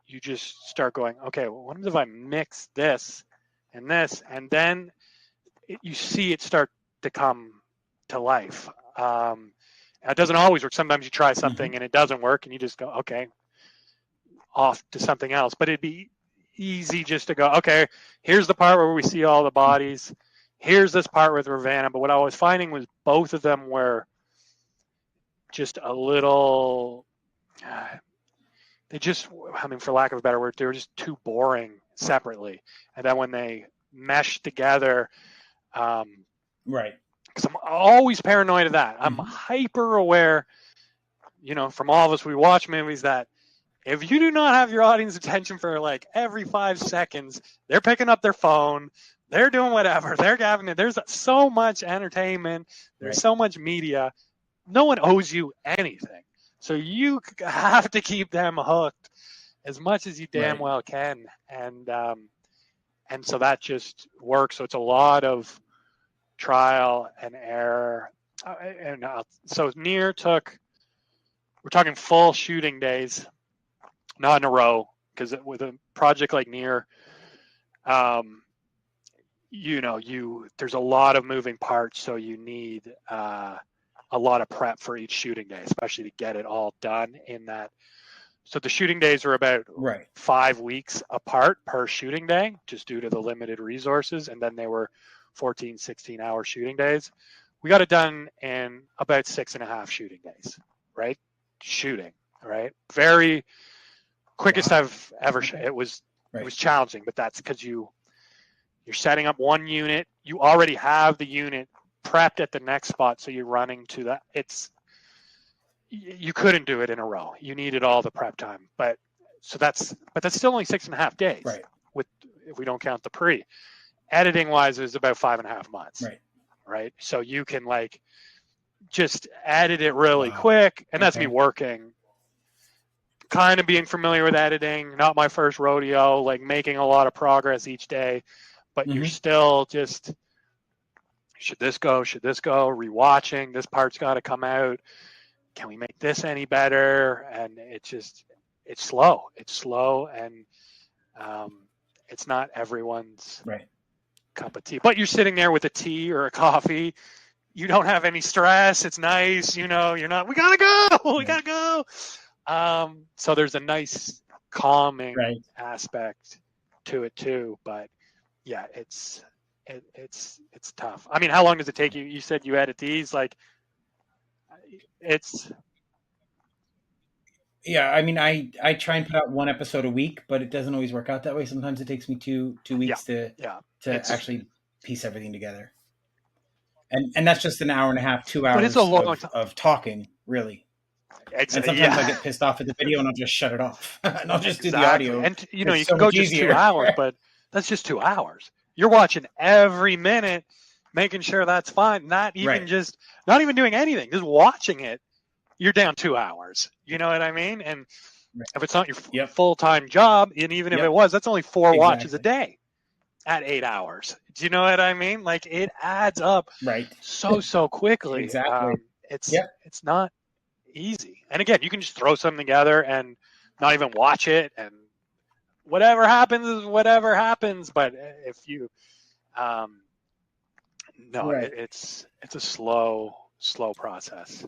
you just start going, okay, well, what if I mix this, and then you see it start to come to life. It doesn't always work. Sometimes you try something and it doesn't work, and you just go, okay, off to something else. But it'd be easy just to go, okay, here's the part where we see all the bodies. Here's this part with Ravanna. But what I was finding was both of them were just a little, for lack of a better word, they were just too boring separately. And then when they meshed together, because I'm always paranoid of that. I'm hyper aware, from all of us, we watch movies, that if you do not have your audience attention for like every 5 seconds, they're picking up their phone, they're doing whatever, they're having it. There's so much entertainment, there's so much media. No one owes you anything. So you have to keep them hooked as much as you damn well can. And so that just works. So it's a lot of trial and error. So Near took, we're talking full shooting days, not in a row, because with a project like Near, there's a lot of moving parts, so you need a lot of prep for each shooting day, especially to get it all done in that. So the shooting days are about 5 weeks apart per shooting day, just due to the limited resources, and then they were 14, 16-hour shooting days. We got it done in about 6.5 shooting days, right? Shooting, right? Very quickest I've ever shot. It was challenging, but that's because you're setting up one unit. You already have the unit prepped at the next spot, so you're running to that. You couldn't do it in a row. You needed all the prep time, but that's still only 6.5 days. If we don't count the pre. Editing wise, it was about 5.5 months. Right. So you can like just edit it really quick, and that's me working, kind of being familiar with editing. Not my first rodeo, like making a lot of progress each day, but you're still just, should this go? Rewatching, this part's got to come out. can we make this any better? And it's slow. It's slow, and it's not everyone's Right. cup of tea. But you're sitting there with a tea or a coffee. You don't have any stress. It's nice. You're not, we gotta go. We gotta go. So there's a nice calming aspect to it too. But yeah, it's tough. I mean, how long does it take you? You said you edit these, like it's. Yeah, I mean, I try and put out one episode a week, but it doesn't always work out that way. Sometimes it takes me two weeks to actually piece everything together. And that's just an hour and a half, 2 hours but it's a long of talking, really. Exactly. And sometimes I get pissed off at the video and I'll just shut it off. And I'll just do the audio. And you can go just easier. 2 hours, but that's just 2 hours. You're watching every minute, making sure that's fine. Not even doing anything, just watching it. You're down 2 hours. You know what I mean? And if it's not your full-time job, and even if it was, that's only 4 watches a day at 8 hours. Do you know what I mean? Like, it adds up so quickly. Exactly. It's not easy. And again, you can just throw something together and not even watch it, and whatever happens is whatever happens. But if you it's a slow process.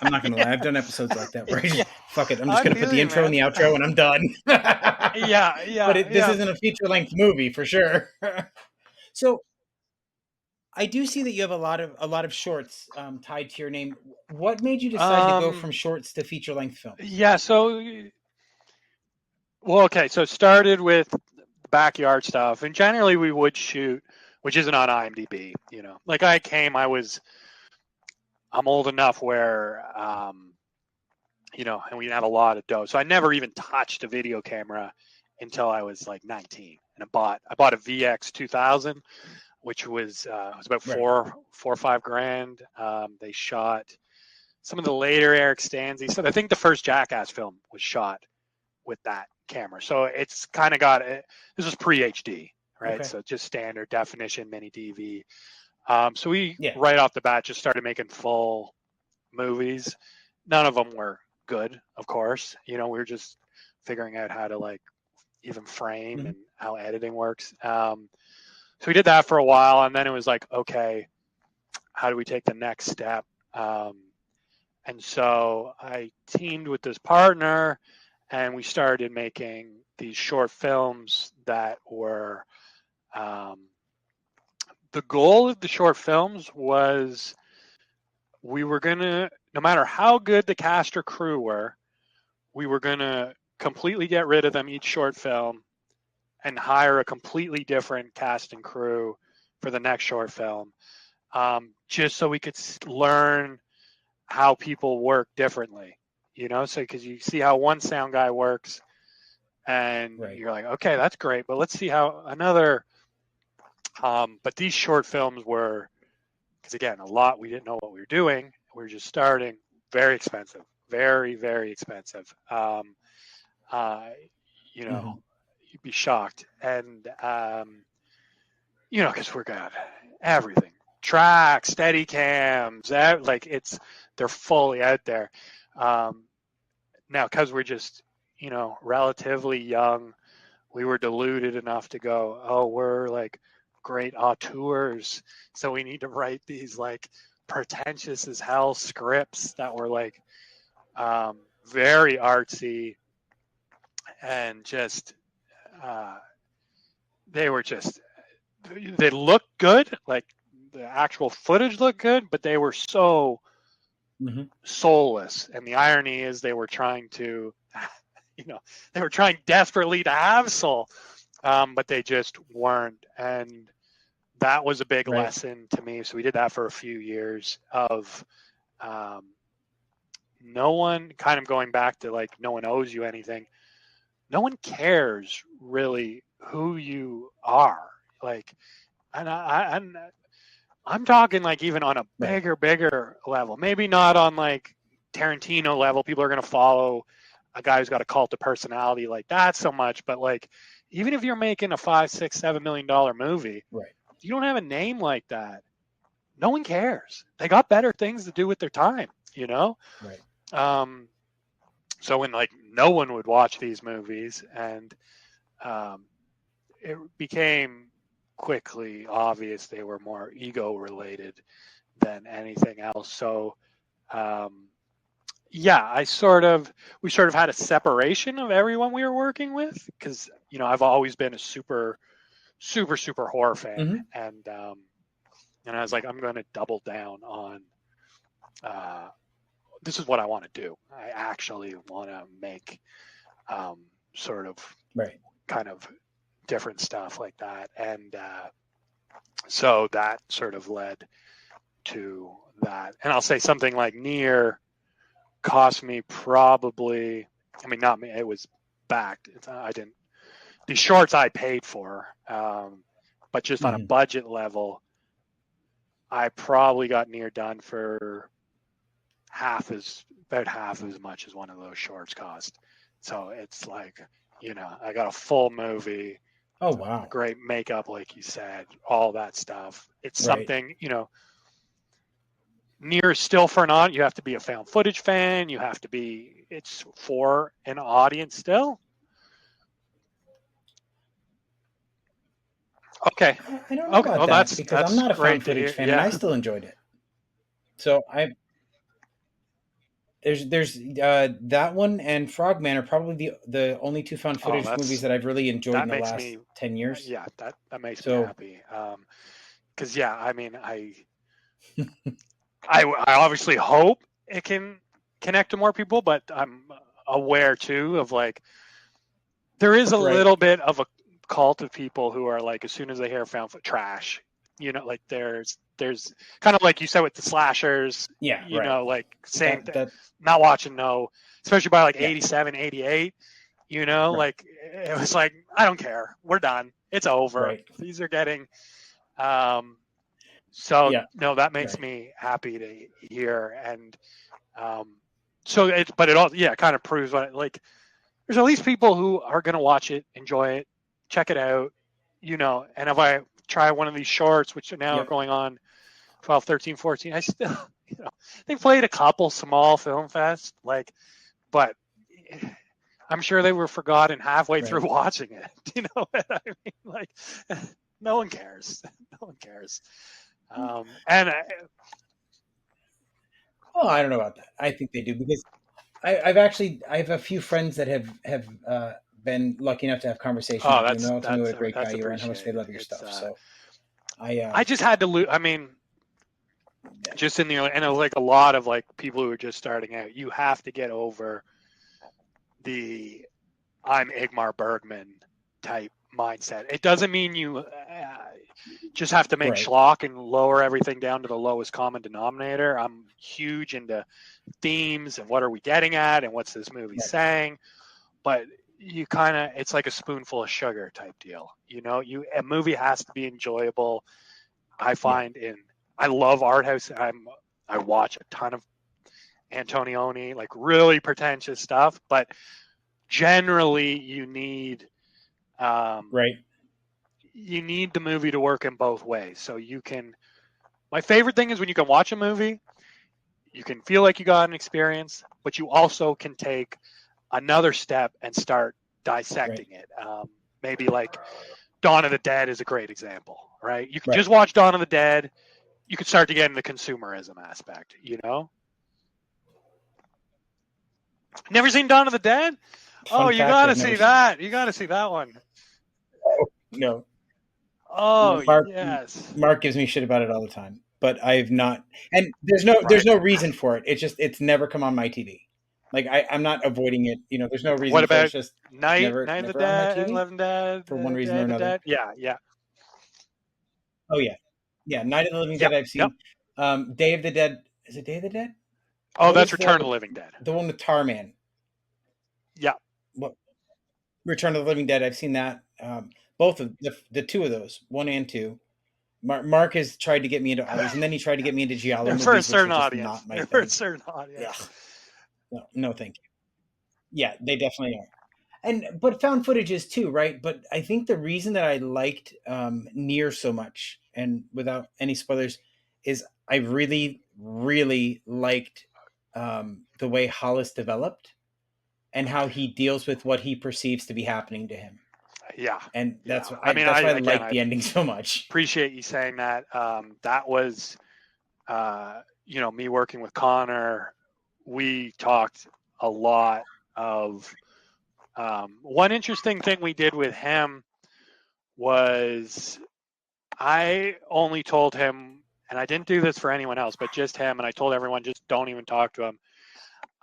I'm not gonna lie, I've done episodes like that where I just, fuck it, I'm just gonna put the intro and the outro and I'm done. But this isn't a feature-length movie for sure. So I do see that you have a lot of shorts tied to your name. What made you decide to go from shorts to feature-length films? Yeah, so it started with backyard stuff, and generally we would shoot, which isn't on IMDb. Like I'm old enough where, and we had a lot of dough. So I never even touched a video camera until I was like 19. And I bought a VX 2000, which was about $4 or $5,000. They shot some of the later Eric Stanzi. So I think the first Jackass film was shot with that camera. So it's kind of this was pre-HD, right? Okay. So just standard definition mini DV. So we right off the bat just started making full movies. None of them were good, of course. We were just figuring out how to like even frame and how editing works. So we did that for a while, and then it was like, okay, how do we take the next step? And so I teamed with this partner, and we started making these short films that were. The goal of the short films was we were going to, no matter how good the cast or crew were, we were going to completely get rid of them each short film and hire a completely different cast and crew for the next short film, just so we could learn how people work differently, so because you see how one sound guy works and you're like, okay, that's great, but let's see how another... but these short films were, because again, we didn't know what we were doing. We were just starting. Very expensive, very, very expensive. You'd be shocked. And, because we're got everything, track, steady cams, they're fully out there. Now, because we're just, relatively young, we were deluded enough to go, oh, we're like great auteurs, so we need to write these like pretentious as hell scripts that were like very artsy and just they looked good, like the actual footage looked good, but they were so soulless. And the irony is they were trying to they were trying desperately to have soul, but they just weren't. And that was a big lesson to me. So we did that for a few years of no one, kind of going back to like, no one owes you anything. No one cares really who you are. Like, and I'm talking like even on a bigger level, maybe not on like Tarantino level. People are going to follow a guy who's got a cult of personality like that so much, but like, even if you're making a $5, $6, $7 million movie, you don't have a name like that. no one cares. They got better things to do with their time, you know? Right. So when like no one would watch these movies, and it became quickly obvious they were more ego related than anything else. So yeah, we sort of had a separation of everyone we were working with, because I've always been a super horror fan, Mm-hmm. and I was like, I'm going to double down on this is what I want to do. I actually want to make sort of Right. kind of different stuff like that, and so that sort of led to that. And I'll say something like Near cost me probably, I mean, not me, it was backed. I didn't, the shorts I paid for, but just on a budget level, I probably got Near done for about half as much as one of those shorts cost. So it's like, I got a full movie. Oh, wow. Great makeup, like you said, all that stuff. It's Right. something, Near is still for an audience. You have to be a found footage fan. It's for an audience still. Okay. I don't know about that, because I'm not a found footage fan, yeah. and I still enjoyed it. So there's that one and Frogman are probably the only two found footage movies that I've really enjoyed in the last 10 years. Yeah, that makes me happy. Because yeah, I mean, I obviously hope it can connect to more people, but I'm aware too of like there is a little bit of a cult of people who are like, as soon as they hear found footage, trash. Like there's kind of like you said with the slashers. Yeah, like same thing. Not watching, no, especially by like 87, 88. Like it was like, I don't care, we're done, it's over. Right. These are getting no, that makes me happy to hear. And but it all kind of proves what there's at least people who are going to watch it, enjoy it, check it out, and if I try one of these shorts, which are now going on 12, 13, 14, I still, they played a couple small film fests, but I'm sure they were forgotten halfway through watching it. You know what I mean? No one cares. No one cares. And I don't know about that. I think they do, because I have a few friends that have been lucky enough to have conversations with you, and tell me what a great guy you are and how much they love your stuff. So I just had to I mean, just in the, and it was like a lot of like people who are just starting out, you have to get over the I'm Ingmar Bergman type mindset. It doesn't mean you just have to make schlock and lower everything down to the lowest common denominator. I'm huge into themes and what are we getting at and what's this movie saying, but you kind of, it's like a spoonful of sugar type deal. A movie has to be enjoyable. I find I love art house. I watch a ton of Antonioni, like really pretentious stuff, but generally you need you need the movie to work in both ways. So my favorite thing is when you can watch a movie, you can feel like you got an experience, but you also can take another step and start dissecting it. Maybe like Dawn of the Dead is a great example, right? You can just watch Dawn of the Dead. You can start to get in the consumerism aspect, Never seen Dawn of the Dead? You got to see that. You got to see that one. No. Oh, yes. Mark gives me shit about it all the time, but I've not, and there's no reason for it. It's never come on my TV. Like I'm not avoiding it. There's no reason. What about it's just Night never of the on my Dead, TV, 11 Dead, for one reason or another? Yeah. Oh yeah. Night of the Living Dead I've seen. Day of the Dead. Is it Day of the Dead? Oh, that's Return of the Living Dead. The one with Tarman. Yeah. What? Return of the Living Dead. I've seen that. Both of the two of those, 1 and 2. Mark has tried to get me into others, and then he tried to get me into giallo movies, for a certain which audience. Not my thing. For a certain audience. No, thank you. Yeah, they definitely are. But found footage is too, right? But I think the reason that I liked Near so much, and without any spoilers, is I really, really liked the way Hollis developed and how he deals with what he perceives to be happening to him. Yeah. And that's Yeah. why that's why I like the ending so much. Appreciate you saying that. That was, me working with Connor. We talked a lot of one interesting thing we did with him was I only told him, and I didn't do this for anyone else, but just him, and I told everyone just don't even talk to him.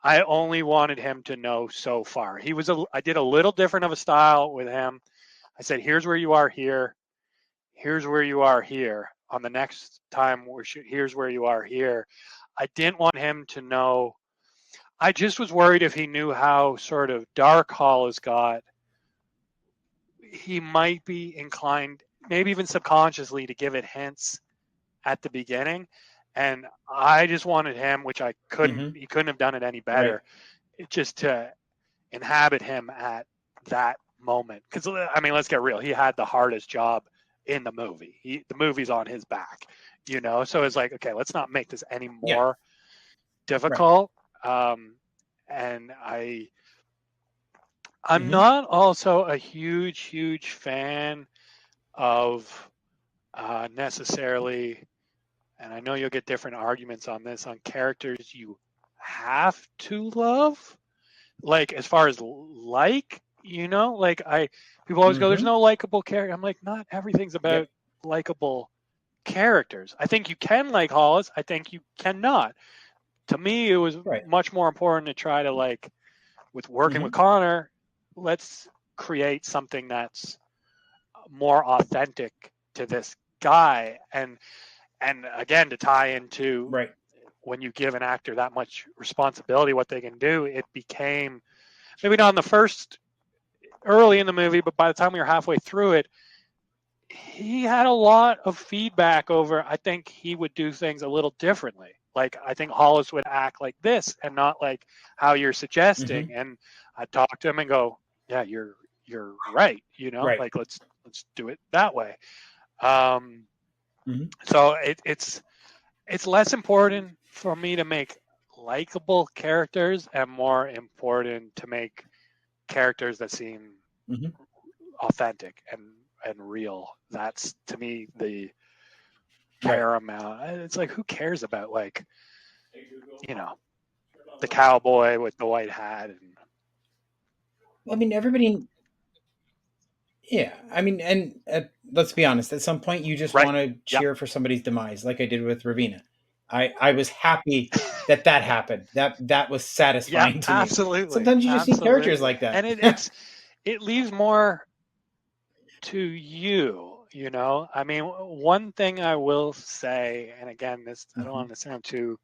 I only wanted him to know so far. I did a little different of a style with him. I said, here's where you are here. Here's where you are here. On the next time, here's where you are here. I didn't want him to know. I just was worried if he knew how sort of dark Hollis got, he might be inclined, maybe even subconsciously, to give it hints at the beginning. And I just wanted him, which I couldn't, he couldn't have done it any better, just to inhabit him at that moment. Because, I mean, let's get real. He had the hardest job in the movie. The movie's on his back, So it's like, okay, let's not make this any more difficult. And I'm not also a huge fan of necessarily, and I know you'll get different arguments on this, on characters you have to love, like as far as people always go, there's no likable character. I'm like, not everything's about likable characters. I think you can like Hollis. I think you cannot. To me, it was much more important to try to, like, with working with Connor, let's create something that's more authentic to this guy. And again, to tie into when you give an actor that much responsibility, what they can do, it became maybe not in the first early in the movie, but by the time we were halfway through it, he had a lot of feedback over, I think he would do things a little differently. Like, I think Hollis would act like this and not like how you're suggesting. And I'd talk to him and go, yeah, you're right. Like, let's do it that way. So it's less important for me to make likable characters and more important to make characters that seem authentic and real. That's, to me, the paramount. It's like, who cares about, like, the cowboy with the white hat? And I mean, everybody. Yeah, I mean, and let's be honest. At some point, you just want to cheer for somebody's demise, like I did with Ravina. I was happy that happened. That was satisfying to me. Absolutely. Sometimes you just need characters like that, and it leaves more to you. I mean, one thing I will say, and again, this I don't want to sound too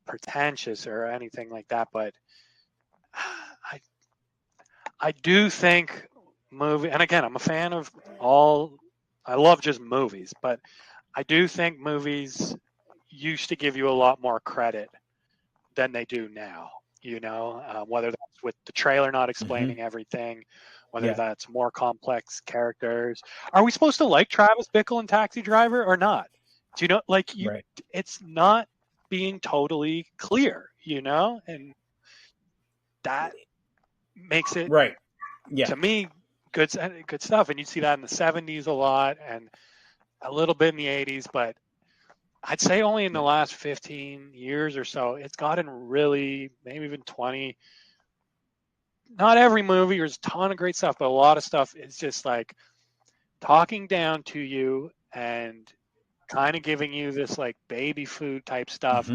pretentious or anything like that, but I do think and again, I'm a fan of I love just movies, but I do think movies used to give you a lot more credit than they do now, whether that's with the trailer not explaining everything, whether that's more complex characters. Are we supposed to like Travis Bickle in Taxi Driver or not? Do you know, like, it's not being totally clear, and that makes it, to me, good stuff. And you see that in the 70s a lot and a little bit in the 80s, but I'd say only in the last 15 years or so, it's gotten really, maybe even 20. Not every movie, there's a ton of great stuff, but a lot of stuff is just like talking down to you and kind of giving you this, like, baby food type stuff.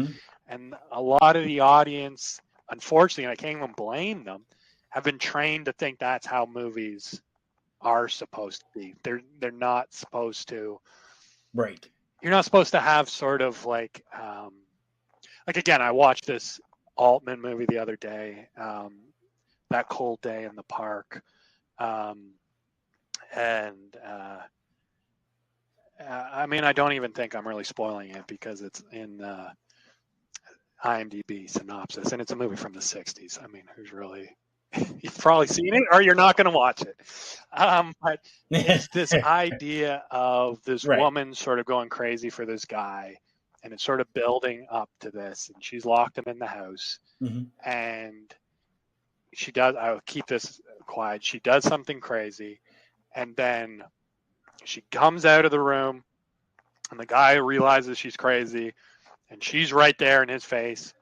And a lot of the audience, unfortunately, and I can't even blame them, have been trained to think that's how movies are supposed to be. They're not supposed to. You're not supposed to have sort of like again, I watched this Altman movie the other day, That Cold Day in the Park, and I mean, I don't even think I'm really spoiling it because it's in IMDb synopsis, and it's a movie from the 60s. I mean, who's really... You've probably seen it, or you're not going to watch it. But it's this idea of this woman sort of going crazy for this guy, and it's sort of building up to this, and she's locked him in the house, Mhm. and she does. I'll keep this quiet. She does something crazy, and then she comes out of the room, and the guy realizes she's crazy, and she's right there in his face,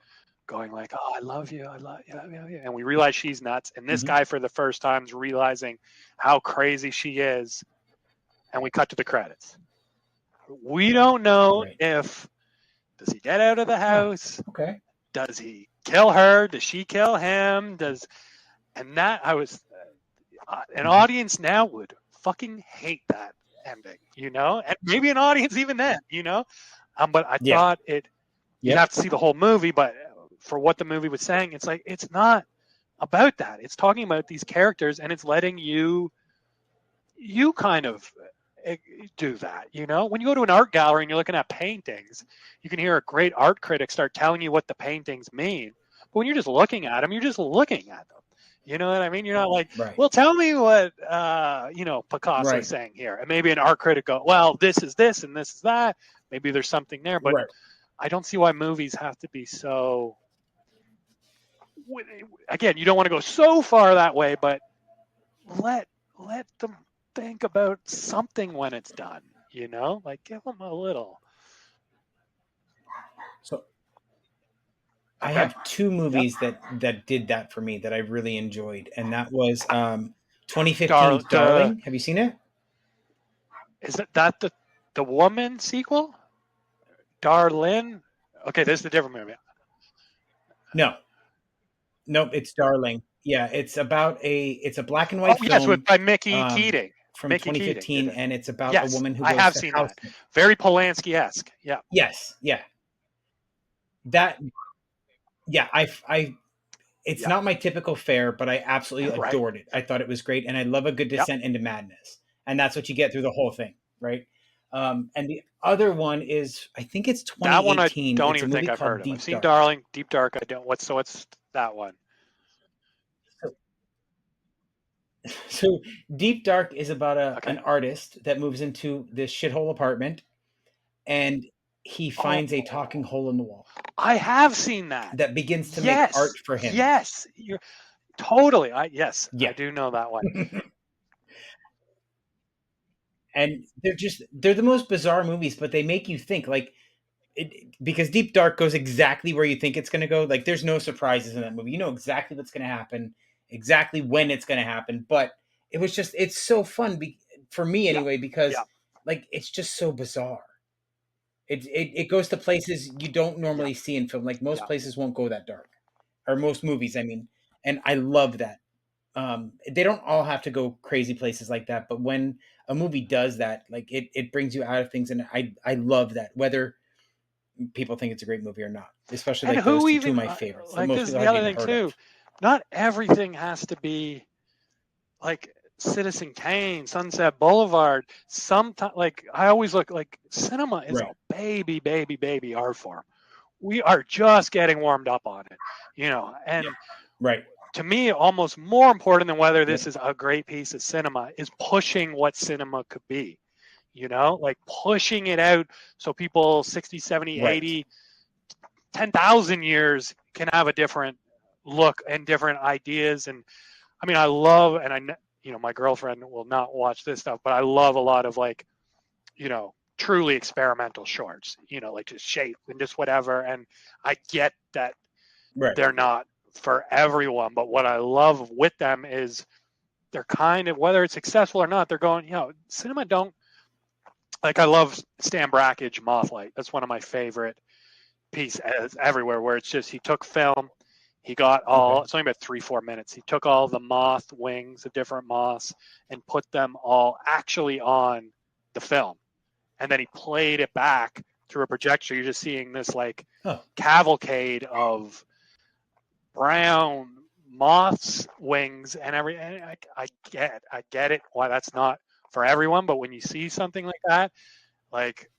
going like, "Oh, I love you, I love you, I love you," and we realize she's nuts. And this Mhm. guy, for the first time, is realizing how crazy she is, and we cut to the credits. We don't know Right. if does he get out of the house? Okay. Does he kill her? Does she kill him? And that I was an Mhm. audience now would fucking hate that ending, and maybe an audience even then, but I Yeah. thought you'd Yep. have to see the whole movie, but for what the movie was saying, it's like, it's not about that. It's talking about these characters, and it's letting you kind of do that. When you go to an art gallery and you're looking at paintings, you can hear a great art critic start telling you what the paintings mean. But when you're just looking at them, you're just looking at them. You know what I mean? You're not like, Right. well, tell me what Picasso Right. is saying here. And maybe an art critic go, well, this is this and this is that. Maybe there's something there, but Right. I don't see why movies have to be so. Again, you don't want to go so far that way, but let them think about something when it's done. Like, give them a little. So I Okay. have two movies that did that for me that I really enjoyed, and that was 2015's Darling. Have you seen it? Is that the woman sequel? Darlin? Okay, this is a different movie. No. Nope, it's Darling. Yeah, it's a black and Oh, white yes, film by Mickey um, Keating. from Mickey Keating did 2015, it. and it's about a Yes, woman who I goes have to seen house. that. Very Polanski-esque. Yeah. Yes, yeah, that. Yeah, it's Yeah. not my typical fare, but I absolutely Right. adored it. I thought it was great, and I love a good Yep. descent into madness, and that's what you get through the whole thing, right? And the other one is, I think it's That one I 2018. don't It's a even think movie I've called heard of. I've Deep seen Dark. Darling, Deep Dark. I don't. What's that one? So Deep Dark is about Okay. an artist that moves into this shithole apartment, and he finds a talking Oh, hole in the wall I have seen that. that begins to make art Yes. for him. Yes. You're totally. I Yeah. do know that one. And they're the most bizarre movies, but they make you think, like, because Deep Dark goes exactly where you think it's going to go. Like, there's no surprises in that movie. You know exactly what's going to happen, exactly when it's going to happen. But it's so fun for me Yeah. anyway, because Yeah. like it's just so bizarre. It goes to places you don't Yeah. normally see in film. Like most Yeah. places won't go that dark, or most movies, I mean. And I love that. They don't all have to go crazy places like that, but when a movie does that, like it brings you out of things, and I love that, whether people think it's a great movie or not. Especially And like those two two of even my favorites that like, most this is people the haven't other even thing heard of. too. Not everything has to be like Citizen Kane, Sunset Boulevard. Sometimes, like, I always look like cinema is a Right, baby art form. We are just getting warmed up on it, and right, to me, almost more important than whether yep, this is a great piece of cinema is pushing what cinema could be, like pushing it out so people 60, 70, right, 80, 10,000 years can have a different look and different ideas. And I mean, I love, and my girlfriend will not watch this stuff, but I love a lot of, like, truly experimental shorts, like just shape and just whatever. And I get that right, they're not for everyone, but what I love with them is they're kind of, whether it's successful or not, they're going, cinema don't, like, I love Stan Brakhage Mothlight. That's one of my favorite pieces everywhere, where it's just, he took film, he got okay, it's only about 3-4 minutes, he took all the moth wings of different moths and put them all actually on the film, and then he played it back through a projector. You're just seeing this, like, oh, cavalcade of brown moths wings and everything. I get it why that's not for everyone, but when you see something like that, like,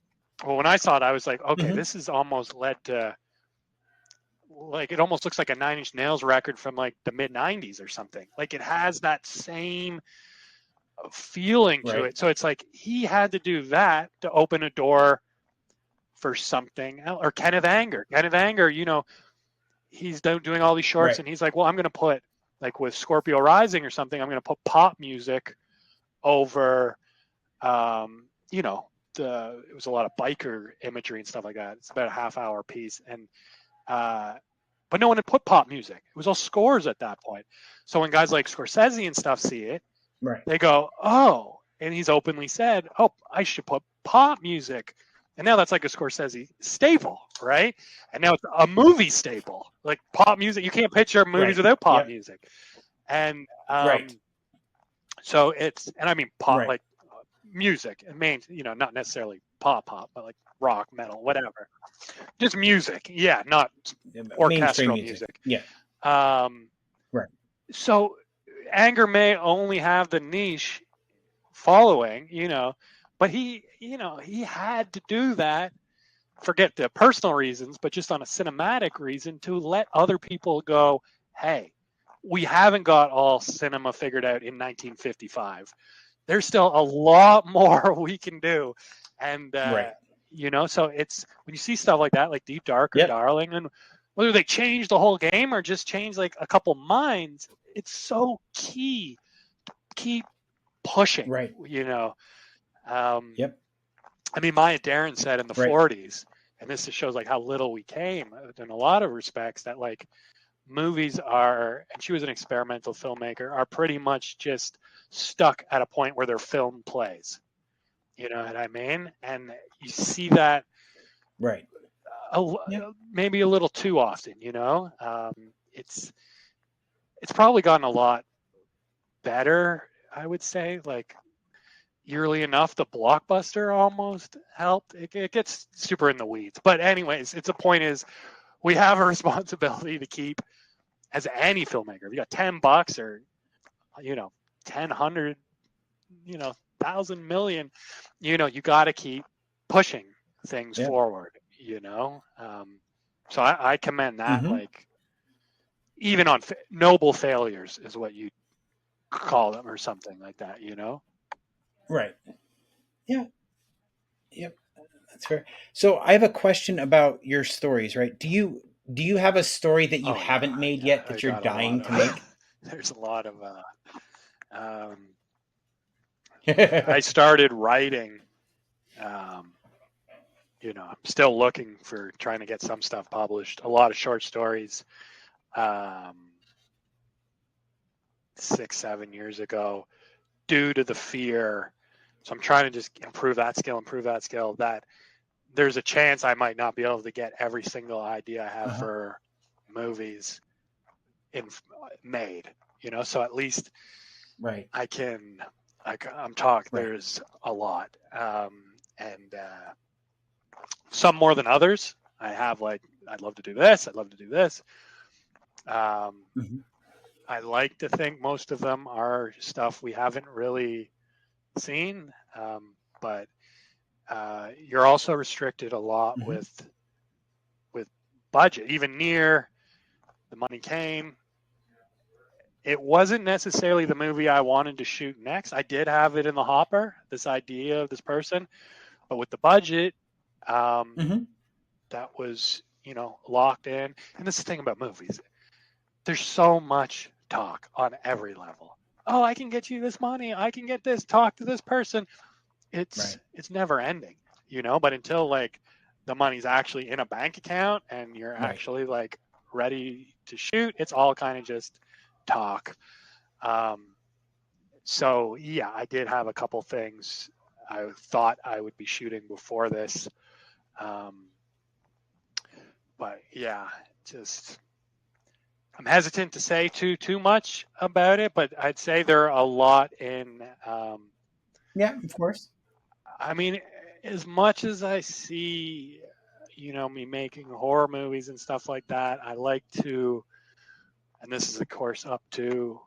well, when I saw it, I was like, okay, mm-hmm. this is almost led to, like, it almost looks like a Nine Inch Nails record from, like, the mid 90s or something. Like, it has that same feeling to Right, it. So it's like he had to do that to open a door for something else. Or Kenneth Anger. Kenneth Anger, you know, he's doing all these shorts, Right. and he's like, well, I'm going to put, like with Scorpio Rising or something, I'm going to put pop music over, you know, it was a lot of biker imagery and stuff like that. It's about a half-hour piece, and but no one had put pop music. It was all scores at that point. So when guys like Scorsese and stuff see it, Right. they go, oh, and he's openly said, oh, I should put pop music. And now that's like a Scorsese staple, right? And now it's a movie staple, like pop music. You can't picture movies without pop music. And so it's, and I mean pop, like music, and main, you know, not necessarily pop, but like rock, metal, whatever. Just music, yeah, not orchestral music. Yeah. Right. So Anger may only have the niche following, you know, but he had to do that. Forget the personal reasons, but just on a cinematic reason to let other people go, hey, we haven't got all cinema figured out in 1955. There's still a lot more we can do. And, you know, so it's when you see stuff like that, like Deep Dark or Darling, and whether they change the whole game or just change like a couple minds, it's so key to keep pushing, you know. I mean, Maya Deren said in the 40s, and this just shows like how little we came in a lot of respects, that like movies are, and she was an experimental filmmaker, are pretty much just stuck at a point where their film plays. You know what I mean? And you see that maybe a little too often, you know? It's probably gotten a lot better, I would say. Like, eerily enough, the Blockbuster almost helped. It gets super in the weeds. But anyways, the point is, we have a responsibility to keep, as any filmmaker, if you got $10 or, you know, 100, you know, 1,000 million, you know, you got to keep pushing things forward, you know. So I commend that. Like, even on noble failures is what you call them, or something like that, you know. Right. Yeah. Yep. That's fair. So I have a question about your stories, right? Do you have a story that you haven't made yet that you're dying to make? There's a lot of I started writing, you know, I'm still looking for trying to get some stuff published, a lot of short stories 6-7 years ago, due to the fear. So I'm trying to just improve that skill, that there's a chance I might not be able to get every single idea I have for movies made, you know. So at least I can, I'm talking, there's a lot, and some more than others. I have, like, I'd love to do this, I like to think most of them are stuff we haven't really seen, but you're also restricted a lot with budget. Even near the money came, it wasn't necessarily the movie I wanted to shoot next. I did have it in the hopper, this idea of this person, but with the budget, that was, you know, locked in. And this is the thing about movies. There's so much talk on every level. Oh, I can get you this money. I can get this, talk to this person. It's never ending, you know, but until like the money's actually in a bank account and you're actually like ready to shoot, it's all kind of just talk. So yeah, I did have a couple things I thought I would be shooting before this. But yeah, just, I'm hesitant to say too much about it, but I'd say there are a lot in. Yeah, of course. I mean, as much as I see, you know, me making horror movies and stuff like that, I like to, and this is of course up to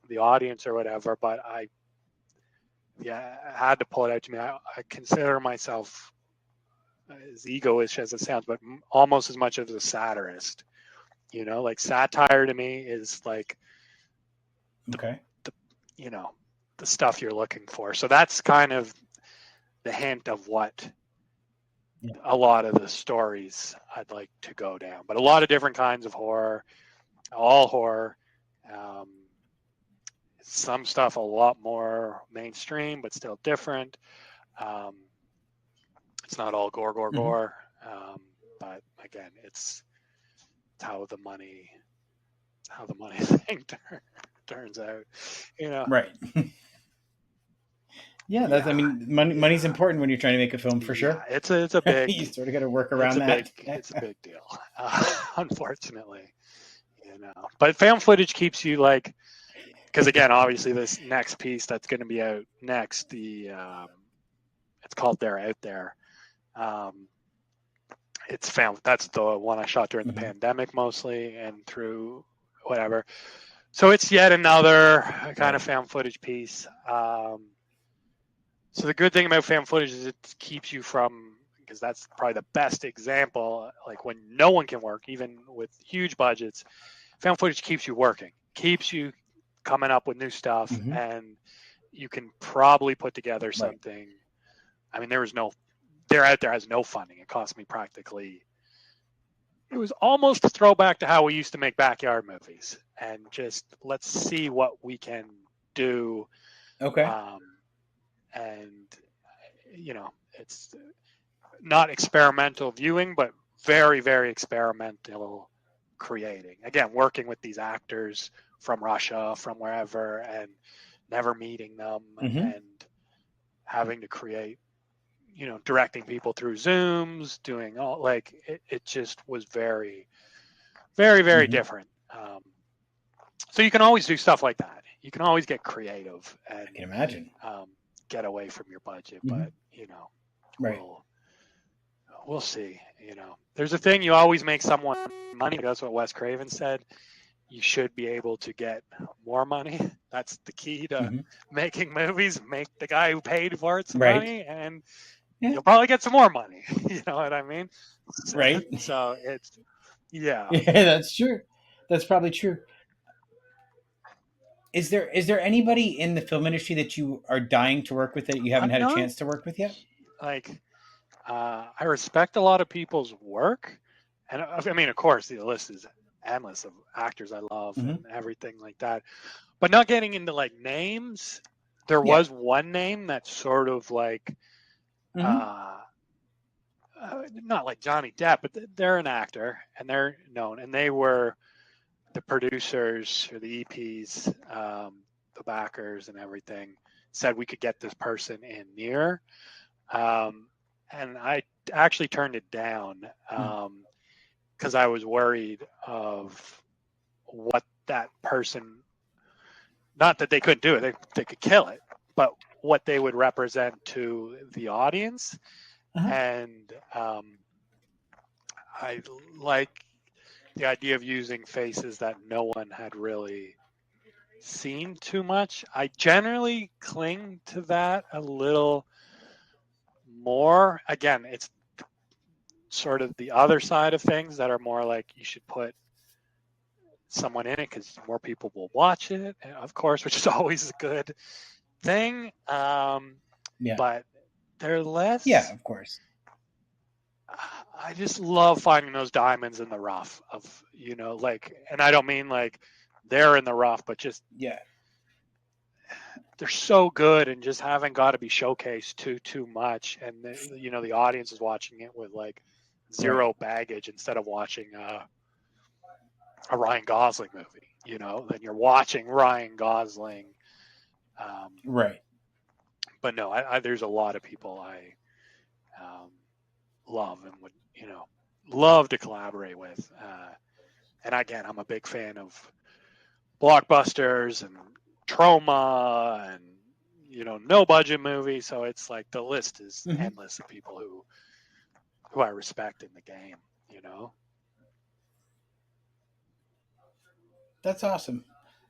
the audience or whatever, but I had to pull it out to me. I consider myself, as egoish as it sounds, but almost as much as a satirist. You know, like satire to me is like the you know, the stuff you're looking for. So that's kind of the hint of what a lot of the stories I'd like to go down. But a lot of different kinds of horror, all horror. Some stuff a lot more mainstream, but still different. It's not all gore. But again, it's how the money thing turns out. Right. Yeah, that's. I mean, money's important when you're trying to make a film, for sure. It's a big. You sort of got to work around that. It's a big deal, unfortunately. But found footage keeps you like, because again, obviously, this next piece that's going to be out next, it's called "They're Out There." It's found. That's the one I shot during the pandemic mostly, and through whatever. So it's yet another kind of found footage piece. So the good thing about found footage is it keeps you from, because that's probably the best example, like when no one can work, even with huge budgets, found footage keeps you working, keeps you coming up with new stuff, and you can probably put together something. I mean, They're Out There has no funding. It cost me practically, it was almost a throwback to how we used to make backyard movies, and just let's see what we can do. Okay. And it's not experimental viewing, but very, very experimental creating. Again, working with these actors from Russia, from wherever, and never meeting them, and having to create, directing people through Zooms, doing all, like, it just was very, very, very different. So you can always do stuff like that. You can always get creative and I can imagine. Get away from your budget, but we'll see. There's a thing, you always make someone money. That's what Wes Craven said. You should be able to get more money. That's the key to making movies. Make the guy who paid for it some money, and you'll probably get some more money. You know what I mean? Right. So it's Yeah, that's true. That's probably true. Is there anybody in the film industry that you are dying to work with that you haven't had a chance to work with yet? Like, I respect a lot of people's work, and I mean, of course, the list is endless of actors I love and everything like that. But not getting into like names, there was one name that's sort of like, not like Johnny Depp, but they're an actor and they're known, and they were the producers or the EPs, the backers and everything, said we could get this person in near. And I actually turned it down because I was worried of what that person, not that they couldn't do it, they could kill it, but what they would represent to the audience. And I like the idea of using faces that no one had really seen too much. I generally cling to that a little more. Again, it's sort of the other side of things that are more like you should put someone in it because more people will watch it, of course, which is always a good thing. But they're less. Yeah, of course. I just love finding those diamonds in the rough of, like, and I don't mean like they're in the rough, but just, they're so good and just haven't got to be showcased too much. And the audience is watching it with like zero baggage instead of watching a Ryan Gosling movie, then you're watching Ryan Gosling. But no, there's a lot of people I love and would, love to collaborate with. And again, I'm a big fan of blockbusters and trauma and, no budget movies. So it's like the list is endless of people who I respect in the game, That's awesome.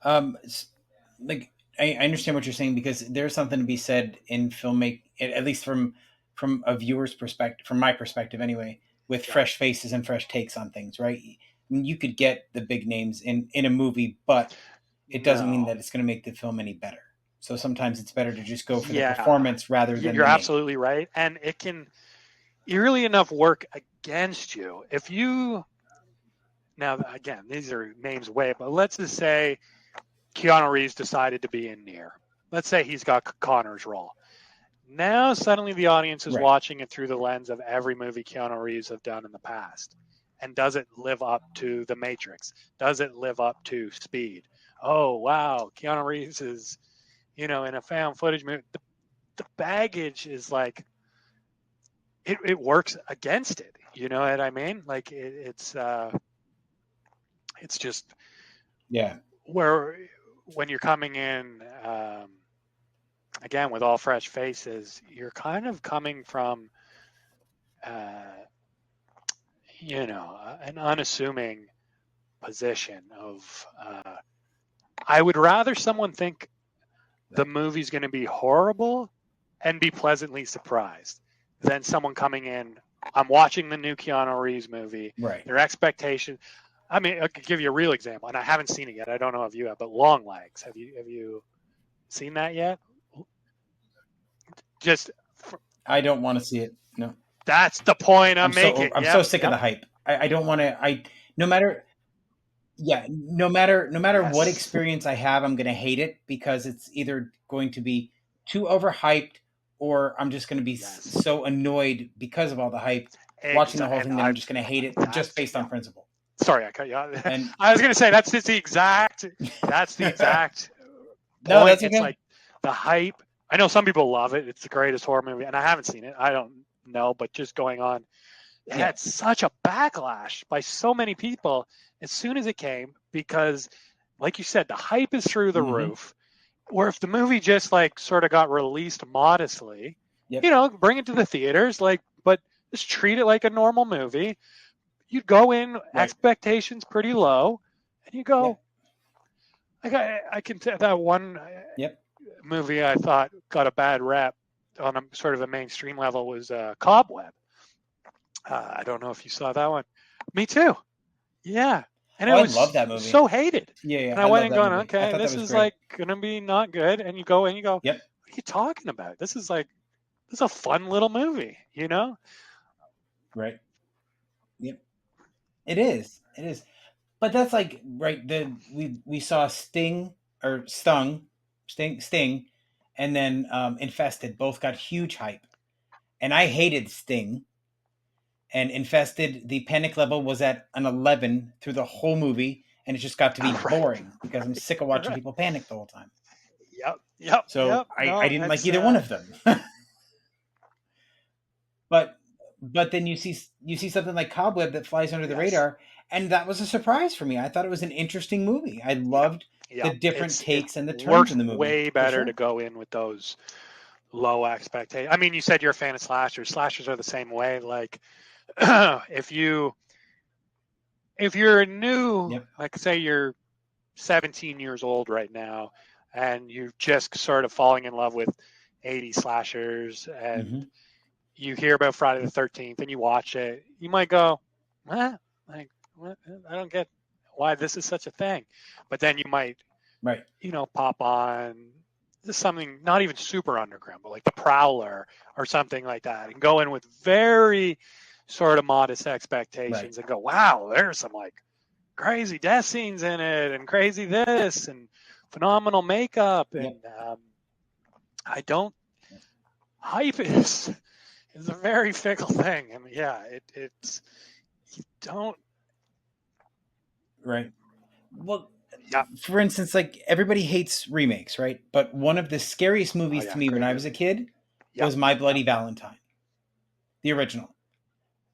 Like, I understand what you're saying, because there's something to be said in filmmaking, at least from a viewer's perspective, from my perspective anyway, with fresh faces and fresh takes on things, right? I mean, you could get the big names in a movie, but it doesn't mean that it's going to make the film any better. So sometimes it's better to just go for the performance rather than you're absolutely right. And it can, eerily enough work against you. If you now again, these are names way, but let's just say Keanu Reeves decided to be in Near. Let's say he's got Connor's role. Now suddenly the audience is Right. watching it through the lens of every movie Keanu Reeves have done in the past. And does it live up to The Matrix? Does it live up to Speed? Oh, wow, Keanu Reeves is, in a found footage movie. The baggage is like, it works against it. You know what I mean? Like it's just Yeah. where when you're coming in, again, with all fresh faces, you're kind of coming from, an unassuming position of, I would rather someone think the movie's going to be horrible and be pleasantly surprised than someone coming in. I'm watching the new Keanu Reeves movie. Right. Their expectation. I mean, I could give you a real example, and I haven't seen it yet. I don't know if you have, but Long Legs. Have you seen that yet? Just. I don't want to see it. No. That's the point I'm making. I'm so sick of the hype. I don't want to. No matter Yes. what experience I have, I'm going to hate it because it's either going to be too overhyped or I'm just going to be so annoyed because of all the hype. Watching the whole thing, then I'm just going to hate it just based on principle. Sorry, I cut you off. And I was going to say that's the exact. No, that's okay. It's like the hype. I know some people love it. It's the greatest horror movie, and I haven't seen it. I don't know, but just going on, it had such a backlash by so many people as soon as it came because, like you said, the hype is through the roof. Where if the movie just like sort of got released modestly, bring it to the theaters, but just treat it like a normal movie. You'd go in expectations pretty low, and you go. I can tell that one movie I thought got a bad rep on a sort of a mainstream level was Cobweb. I don't know if you saw that one. Me too. Yeah. And I love that movie. So hated. Yeah. And I went and going, okay, this is like gonna be not good. And you go, yep. What are you talking about? This is a fun little movie, Right. Yep. It is. But that's like we saw Sting, and then Infested both got huge hype, and I hated Sting. And Infested, the panic level was at an 11 through the whole movie, and it just got to be boring because I'm sick of watching people panic the whole time. Yep. So I didn't like either one of them. But then you see something like Cobweb that flies under the radar, and that was a surprise for me. I thought it was an interesting movie. I loved the different takes and the turns in the movie. Way better to go in with those low expectations. I mean, you said you're a fan of slashers. Slashers are the same way. Like, if you're new, like say you're 17 years old right now, and you're just sort of falling in love with 80 slashers, and you hear about Friday the 13th, and you watch it, you might go, what? I don't get why this is such a thing. But then you might, pop on something not even super underground, but like The Prowler or something like that, and go in with very sort of modest expectations and go, wow, there's some like crazy death scenes in it and crazy this and phenomenal makeup. And hype is a very fickle thing. And it's you don't. Right. Well, for instance, like everybody hates remakes, right? But one of the scariest movies to me when I was a kid was My Bloody Valentine, the original.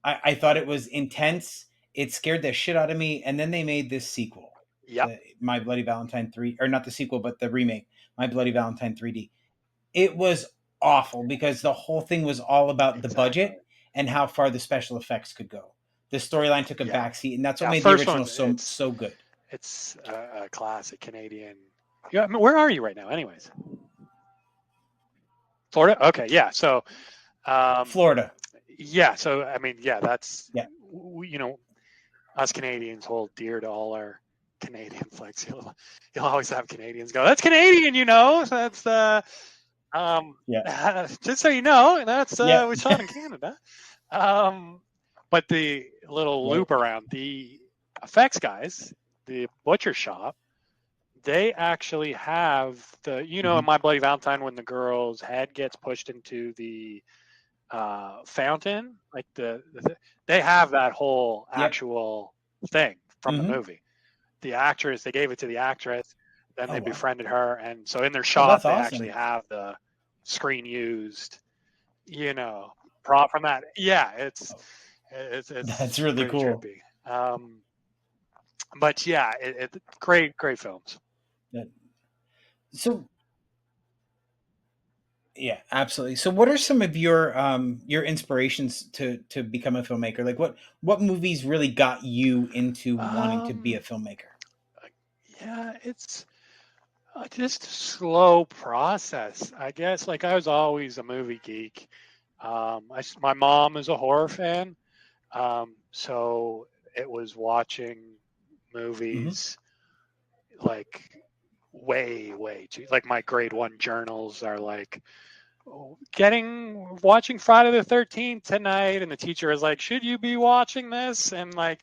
I thought it was intense. It scared the shit out of me. And then they made this sequel, My Bloody Valentine 3, or not the sequel, but the remake, My Bloody Valentine 3D. It was awful because the whole thing was all about the budget and how far the special effects could go. The storyline took a backseat, and that's what made the original so good. It's a classic Canadian. Yeah, I mean, where are you right now, anyways? Florida? Okay, yeah. So, Florida. Yeah. So, I mean, that's us Canadians hold dear to all our Canadian flags. You'll always have Canadians go, "That's Canadian," That's just so you know, that's we shot in Canada. But the little loop around the effects guys, the butcher shop, they actually have the, in My Bloody Valentine, when the girl's head gets pushed into the fountain, like they have that whole actual thing from the movie. The actress, they gave it to the actress, then they befriended her, and so in their shop they actually have the screen used, prop from that. Yeah, it's That's really pretty cool. trippy. But yeah, great films. So yeah, absolutely. So what are some of your inspirations to become a filmmaker? Like what movies really got you into wanting to be a filmmaker? Yeah, it's just a slow process, I guess. Like, I was always a movie geek. My mom is a horror fan, so it was watching movies like way too. Like, my grade 1 journals are like watching Friday the 13th tonight, and the teacher is like, "Should you be watching this?" And like,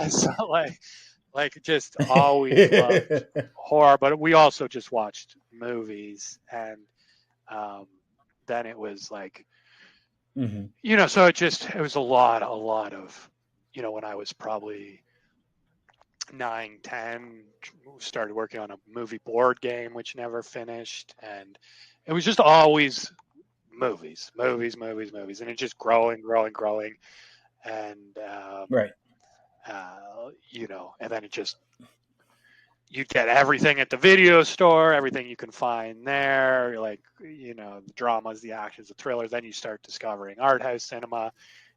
so like just always loved horror, but we also just watched movies, and then it was like, so it was a lot of, when I was probably 9, 10, started working on a movie board game, which never finished, and it was just always movies, and it's just growing, and Right. and then it just, you'd get everything at the video store, everything you can find there, like, the dramas, the actions, the thrillers. Then you start discovering art house cinema.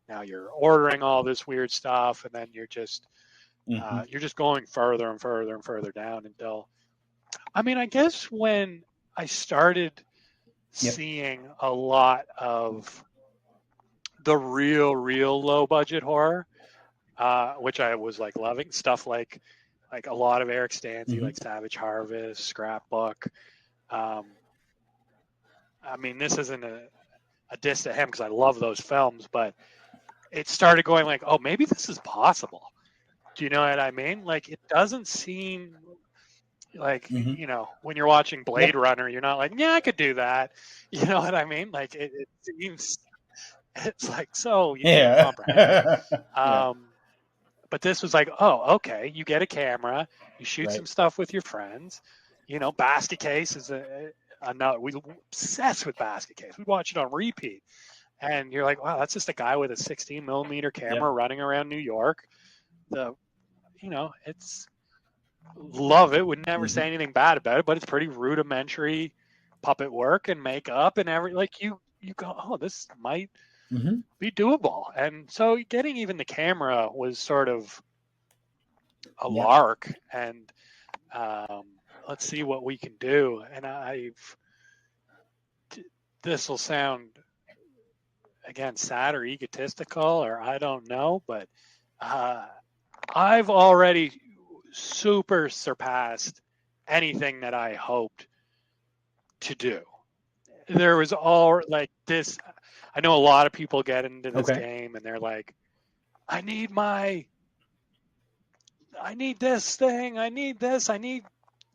Now you're ordering all this weird stuff, and then you're just going further and further down until, I guess when I started seeing a lot of the real low budget horror, which I was like loving, stuff like a lot of Eric Stanze, like Savage Harvest, Scrapbook. This isn't a diss to him, because I love those films, but it started going like, oh, maybe this is possible. Do you know what I mean? Like, it doesn't seem like, when you're watching Blade Runner, you're not like, yeah, I could do that. You know what I mean? Like, it seems, it's like, so you can't comprehend it. But this was like, oh, okay, you get a camera, you shoot some stuff with your friends. Basket Case is another. We obsessed with Basket Case. We watch it on repeat, and you're like, wow, that's just a guy with a 16 millimeter camera running around New York. It's, love it. Would never say anything bad about it, but it's pretty rudimentary puppet work and makeup and like you go, oh, this might be doable. And so getting even the camera was sort of a lark, and let's see what we can do. And this will sound, again, sad or egotistical, or I don't know, but I've already super surpassed anything that I hoped to do. There was all like this. I know a lot of people get into this game and they're like, I need this thing. I need this. I need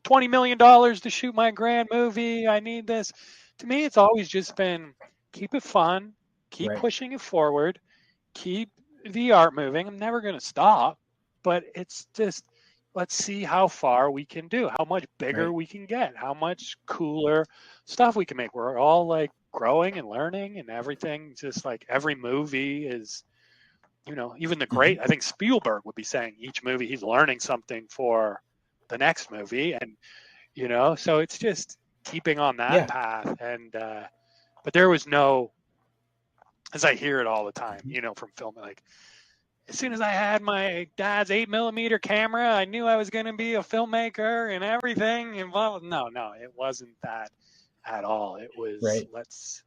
$20 million to shoot my grand movie. I need this. To me, it's always just been, keep it fun, keep pushing it forward, keep the art moving. I'm never going to stop, but it's just, let's see how far we can do, how much bigger we can get, how much cooler stuff we can make. We're all like growing and learning, and everything, just like every movie is, even the great, I think Spielberg would be saying each movie he's learning something for the next movie. And, so it's just keeping on that path. And, but there was no, as I hear it all the time, from film, like, as soon as I had my dad's 8mm camera, I knew I was going to be a filmmaker and everything. And no, it wasn't that at all. It was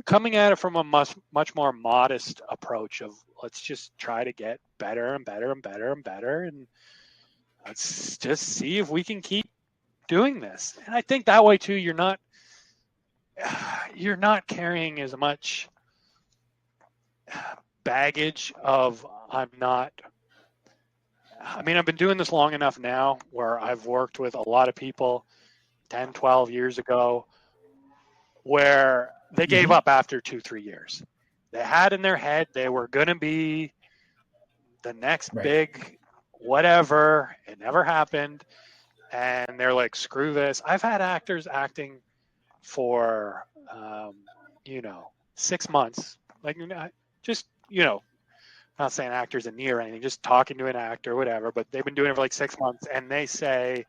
coming at it from a much more modest approach of, let's just try to get better and better and better and better, and let's just see if we can keep doing this. And I think that way too, you're not carrying as much baggage of I've been doing this long enough now where I've worked with a lot of people 10, 12 years ago where they gave up after 2-3 years. They had in their head they were going to be the next big whatever. It never happened. And they're like, screw this. I've had actors acting for, 6 months. Like, just, not saying actors in near or anything, just talking to an actor or whatever, but they've been doing it for like 6 months. And they say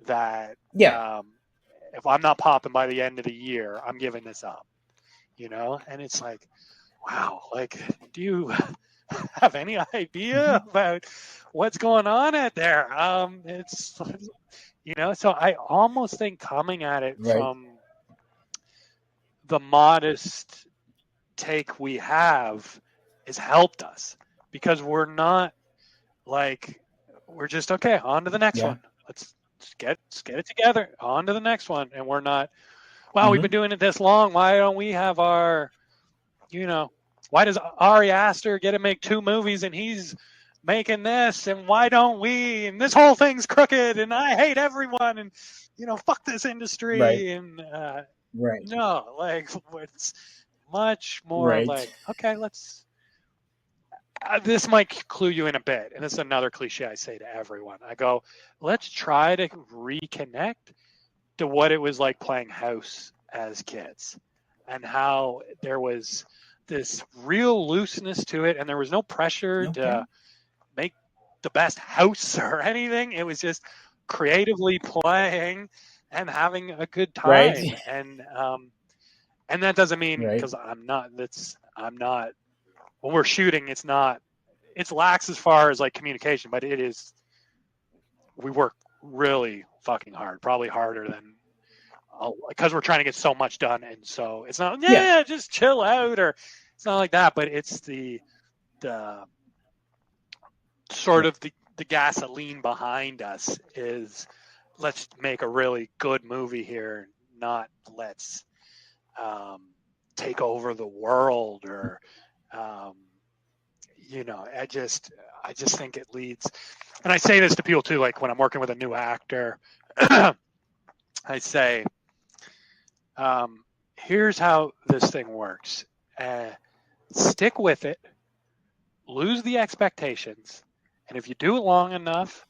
that if I'm not popping by the end of the year, I'm giving this up, And it's like, wow, like, do you have any idea about what's going on out there? It's, so I almost think coming at it from the modest take we have has helped us because we're not like, we're just, okay, on to the next one. Let's get it together, on to the next one. And we're not, wow, we've been doing it this long. Why don't we have our, why does Ari Aster get to make 2 movies and he's making this, and why don't we, and this whole thing's crooked and I hate everyone and, fuck this industry. And no, like, it's much more like, okay, let's, this might clue you in a bit. And this is another cliche I say to everyone. I go, let's try to reconnect to what it was like playing house as kids and how there was this real looseness to it. And there was no pressure to make the best house or anything. It was just creatively playing and having a good time. And that doesn't mean, because I'm not, when we're shooting, it's lax as far as like communication, but it is, we work really fucking hard, probably harder than, because we're trying to get so much done. And so it's not, just chill out, or it's not like that, but it's the sort of the gasoline behind us is, let's make a really good movie here, not let's take over the world, or I just think it leads. And I say this to people too, like when I'm working with a new actor, I say, here's how this thing works. Stick with it, lose the expectations, and if you do it long enough,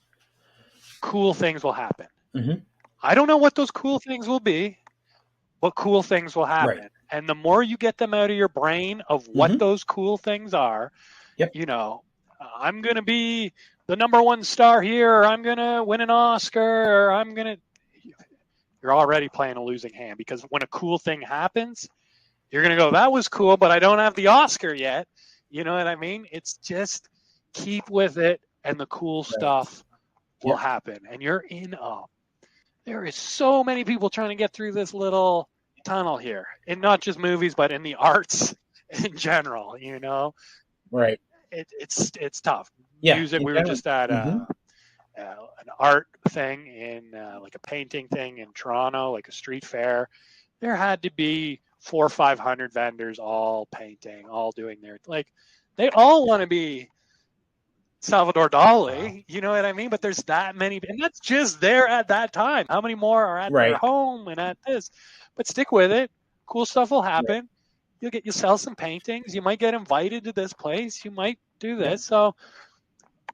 cool things will happen. I don't know what those cool things will be, but cool things will happen. And the more you get them out of your brain of what those cool things are, I'm going to be the number one star here, or I'm going to win an Oscar, or you're already playing a losing hand, because when a cool thing happens, you're going to go, that was cool, but I don't have the Oscar yet. You know what I mean? It's just keep with it, and the cool stuff will happen. And you're in there is so many people trying to get through this little tunnel here, and not just movies, but in the arts in general, It's tough. Music, we were just at an art thing in like a painting thing in Toronto, like a street fair. There had to be 400 or 500 vendors all painting, all doing their, like, they all want to be Salvador Dali, you know what I mean? But there's that many, and that's just there at that time. How many more are at their home and at this? But stick with it. Cool stuff will happen. You'll sell some paintings. You might get invited to this place. You might do this. So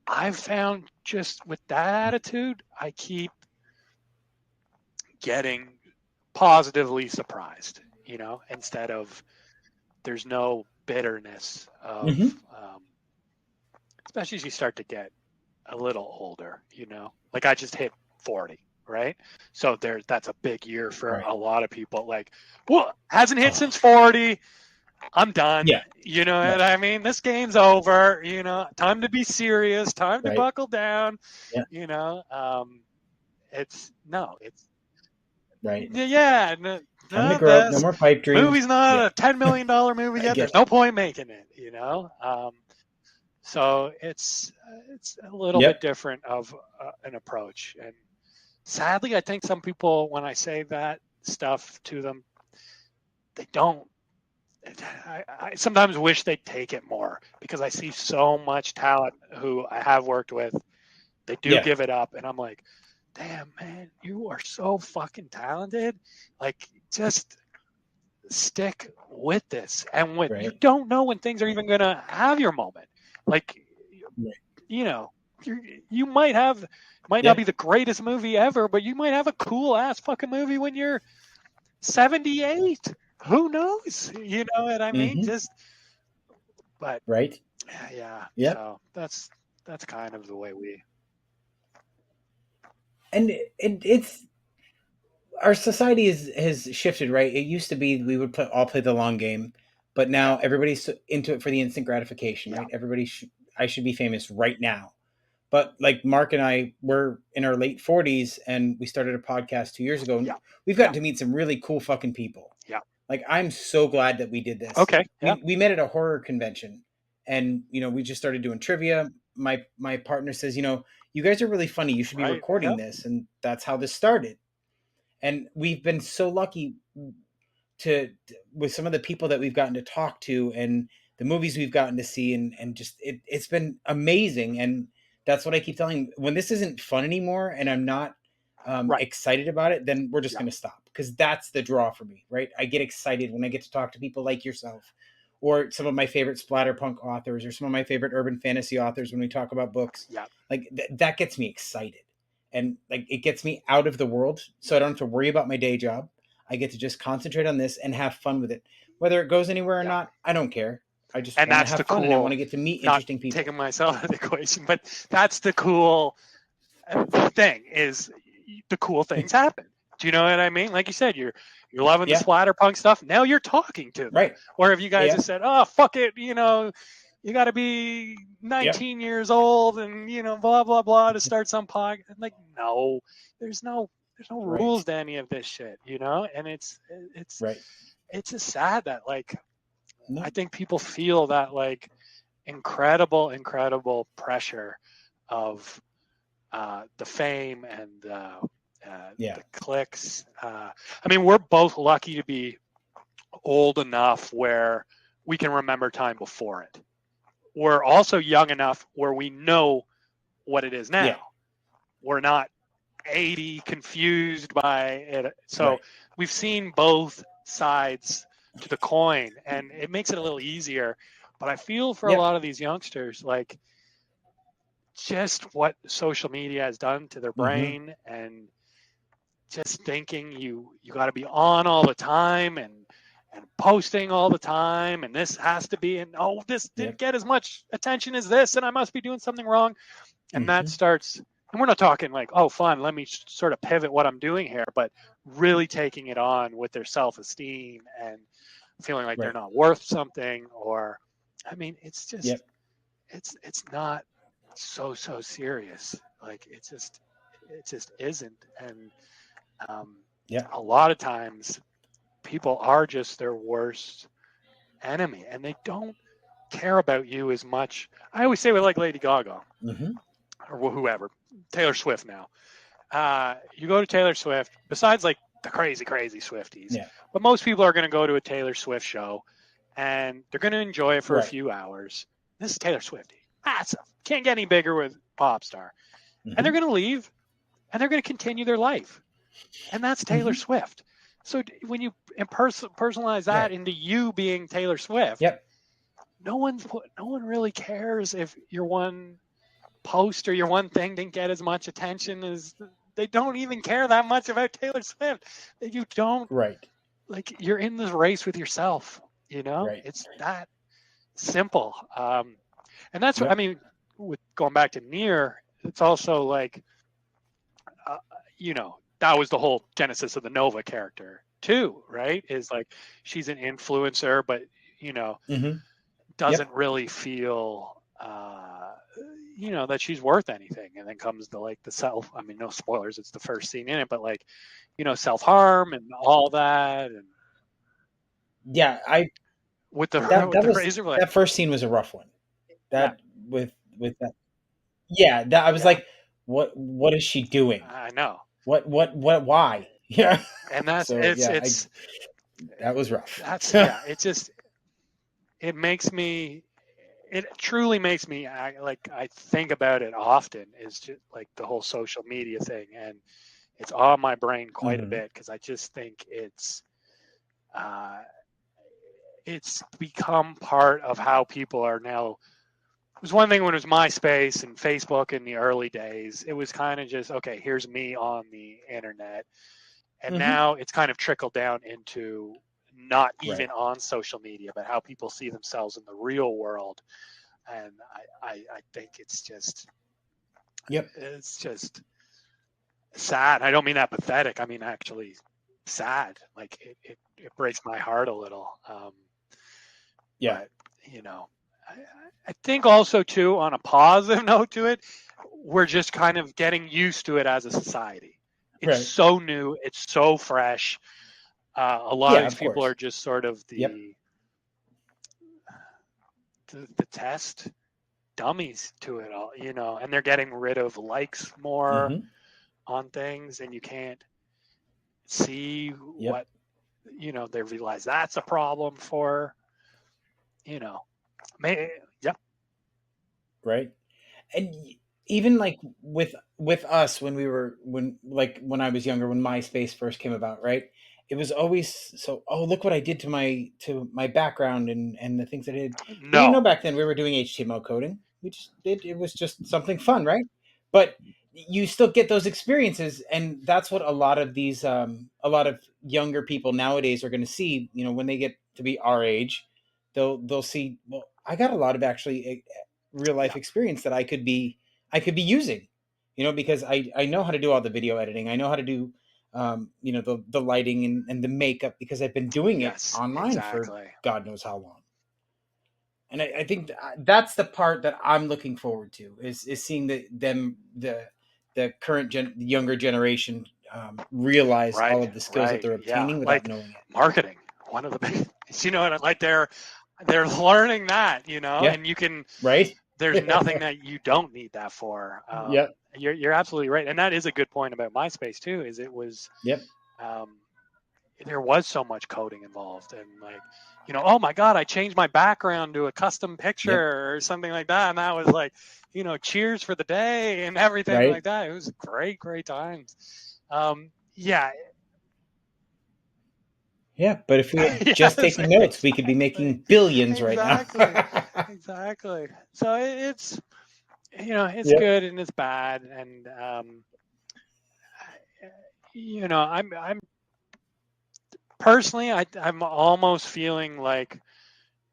I've found, just with that attitude, I keep getting positively surprised, instead of, there's no bitterness of, especially as you start to get a little older, like I just hit 40, right? So that's a big year for a lot of people. Like, well, hasn't hit since 40. I'm done. You know what I mean? This game's over. Time to be serious. Time to buckle down. It's no, Time to grow up. No more pipe dreams. Movie's not a $10 million movie yet. There's no point making it. So it's a little bit different of an approach. And sadly, I think some people, when I say that stuff to them, they don't I sometimes wish they'd take it more, because I see so much talent who I have worked with. They do give it up, and I'm like, damn, man, you are so fucking talented. Like, just stick with this. And when you don't know when things are even going to have your moment. Like, you know, you might not be the greatest movie ever, but you might have a cool ass fucking movie when you're 78. Who knows? You know what I mean? Just, but yeah. So that's kind of the way we. And it's, our society has shifted, right? It used to be we would all play the long game, but now everybody's into it for the instant gratification, right? I should be famous right now. But like Mark and I, we're in our late 40s, and we started a podcast 2 years ago. And we've gotten to meet some really cool fucking people. Yeah. Like, I'm so glad that we did this. Okay. We met at a horror convention, and we just started doing trivia. My partner says, you guys are really funny. You should be recording this, and that's how this started. And we've been so lucky with some of the people that we've gotten to talk to, and the movies we've gotten to see, and just it's been amazing. And that's what I keep telling, when this isn't fun anymore and I'm not excited about it, then we're just going to stop, because that's the draw for me, right? I get excited when I get to talk to people like yourself, or some of my favorite splatterpunk authors, or some of my favorite urban fantasy authors, when we talk about books. Like that gets me excited, and like it gets me out of the world, so I don't have to worry about my day job. I get to just concentrate on this and have fun with it. Whether it goes anywhere or not, I don't care. I just want to have fun, and I want to get to meet interesting people. Taking myself out of the equation, but that's the cool thing, is the cool things happen. Do you know what I mean? Like you said, you're loving the splatterpunk stuff. Now you're talking to them. Right. Or if you guys have said, oh, fuck it, you got to be 19 years old and, blah, blah, blah, to start some podcast. Like, no, there's no rules to any of this shit, and it's just sad that, like, I think people feel that, like, incredible pressure of the fame and the clicks. I mean, we're both lucky to be old enough where we can remember time before it. We're also young enough where we know what it is now. We're not 80 confused by it. So we've seen both sides to the coin, and it makes it a little easier. But I feel for a lot of these youngsters, like, just what social media has done to their brain, and just thinking you got to be on all the time and posting all the time, and this has to be, and this didn't get as much attention as this, and I must be doing something wrong. And that starts, and we're not talking like, oh, fun, let me sort of pivot what I'm doing here, but really taking it on with their self-esteem and feeling like they're not worth something. Or, I mean, it's just, it's not so serious. Like, it just isn't. And a lot of times people are just their worst enemy, and they don't care about you as much. I always say with, like, Lady Gaga or whoever, Taylor Swift now. You go to Taylor Swift, besides, like, the crazy Swifties, but most people are going to go to a Taylor Swift show, and they're going to enjoy it for a few hours. This is Taylor Swiftie. Can't get any bigger with pop star. And they're going to leave, and they're going to continue their life. And that's Taylor Swift. So when you personalize that into you being Taylor Swift, no one really cares if your one post or your one thing didn't get as much attention as. They don't even care that much about Taylor Swift. You don't. Like, you're in this race with yourself. It's that simple. And that's what I mean. With going back to Nier, it's also like, that was the whole genesis of the Nova character too, right? Is like, she's an influencer, but doesn't really feel that she's worth anything. And then comes the, like, the self, I mean, no spoilers, it's the first scene in it, but, like, self-harm and all that. And with the razor blade. That first scene was a rough one. With that. I was like, what is she doing? I know. What, why? And that's, so, that was rough. It's just, it truly makes me like I think about it often, is just like the whole social media thing, and it's on my brain quite a bit because I just think it's become part of how people are now. It was one thing when it was MySpace and Facebook in the early days. It was kind of just, okay, here's me on the internet. And now it's kind of trickled down into not even on social media, but how people see themselves in the real world. And I think it's just, it's just sad. I don't mean that pathetic. I mean actually sad. Like it breaks my heart a little. But you know, I think also too, on a positive note to it, we're just kind of getting used to it as a society. It's so new. It's so fresh. A lot of these people are just sort of the test dummies to it all, you know, and they're getting rid of likes more on things, and you can't see what, you know, they realize that's a problem for, you know, right. And even like with us when we were when I was younger, when MySpace first came about, right? It was always so, oh, look what I did to my background and the things I did. We didn't know back then we were doing HTML coding. We just did, it was just something fun, right? But you still get those experiences, and that's what a lot of these a lot of younger people nowadays are going to see, you know, when they get to be our age. They'll see, well, I got a lot of actually real life experience that I could be using, you know, because I know how to do all the video editing. I know how to do you know, the lighting and the makeup, because I've been doing it online for God knows how long. And I think that's the part that I'm looking forward to, is seeing the current younger generation realize all of the skills that they're obtaining without like knowing it. Marketing, one of the big, you know, like they're learning that, you know, and you can, there's nothing that you don't need that for. You're absolutely right, and that is a good point about MySpace too. Is it was there was so much coding involved, and like, you know, oh my God, I changed my background to a custom picture or something like that, and that was like, you know, cheers for the day and everything like that. It was great times. Yeah, but if we were just taking notes, we could be making billions right now. Exactly. So it's, you know, it's good and it's bad, and you know, I'm personally, I'm almost feeling like,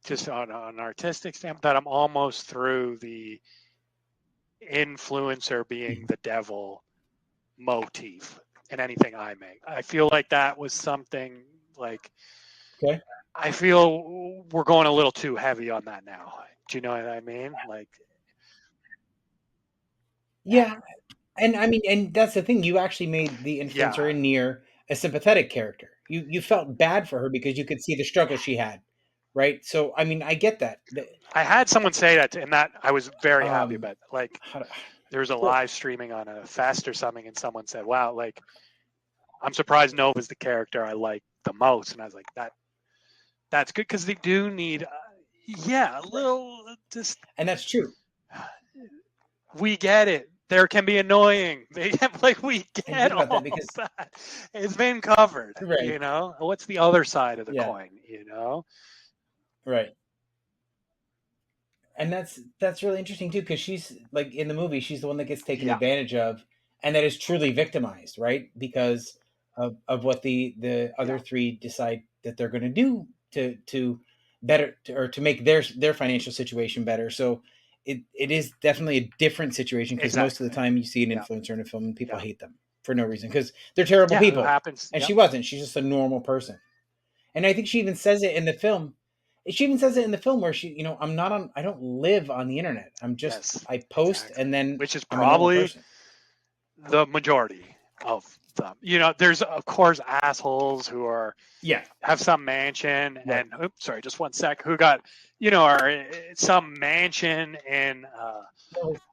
just on an artistic standpoint, that I'm almost through the influencer being the devil motif in anything I make. I feel like that was something like, I feel we're going a little too heavy on that now. Do you know what I mean? Like, yeah. And I mean, and that's the thing. You actually made the influencer in Nier a sympathetic character. You felt bad for her because you could see the struggle she had, right? So I mean, I get that. I had someone say that, and that I was very happy about. Like, there was a live streaming on a fest or something, and someone said, "Wow, like, I'm surprised Nova's the character I like the most." And I was like, that's good, because they do need, a little just. And that's true. We get it. There can be annoying. Like, we get all that. It's been covered. You know, what's the other side of the coin? You know, right. And that's really interesting too, because she's like, in the movie, she's the one that gets taken advantage of, and that is truly victimized, right? Because of what the other three decide that they're going to do to better or to make their financial situation better. So it is definitely a different situation, because most of the time you see an influencer in a film and people hate them for no reason, because they're terrible people. It happens. And she wasn't. She's just a normal person. And I think she even says it in the film. She even says it in the film where she, you know, I don't live on the internet. I'm just, I post and then, which is probably the majority of them. You know, there's of course assholes who are, have some mansion and, oops, sorry, just one sec, who got, you know, are some mansion in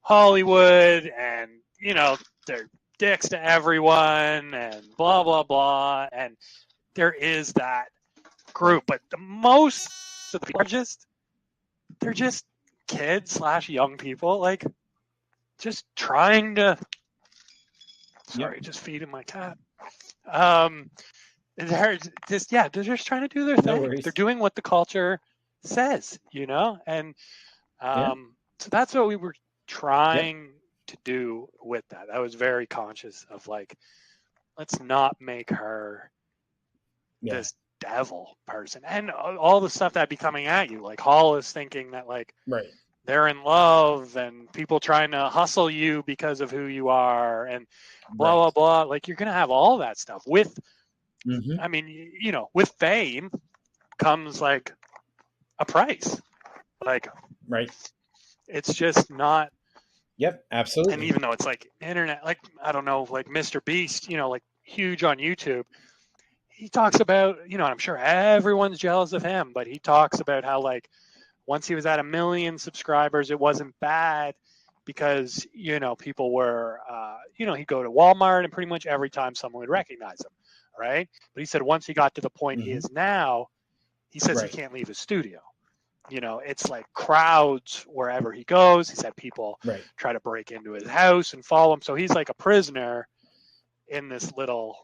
Hollywood, and, you know, they're dicks to everyone and blah, blah, blah. And there is that group, but the most of the largest they're just kids / young people, like just trying to. Sorry, just feeding my cat. They're just trying to do their thing. worries. They're doing what the culture says, and so that's what we were trying to do with that. I was very conscious of like, let's not make her this devil person, and all the stuff that'd be coming at you. Like Hall is thinking that like they're in love, and people trying to hustle you because of who you are, and blah blah blah. Like you're gonna have all that stuff with. I mean, with fame comes like a price. Like it's just not. Yep, absolutely. And even though it's like internet, like I don't know, like Mr. Beast, like huge on YouTube, he talks about, and I'm sure everyone's jealous of him, but he talks about how like once he was at 1 million subscribers, it wasn't bad because, people were, he'd go to Walmart and pretty much every time someone would recognize him, right? But he said once he got to the point he is now, he says he can't leave his studio. It's like crowds wherever he goes. He said people try to break into his house and follow him. So he's like a prisoner in this little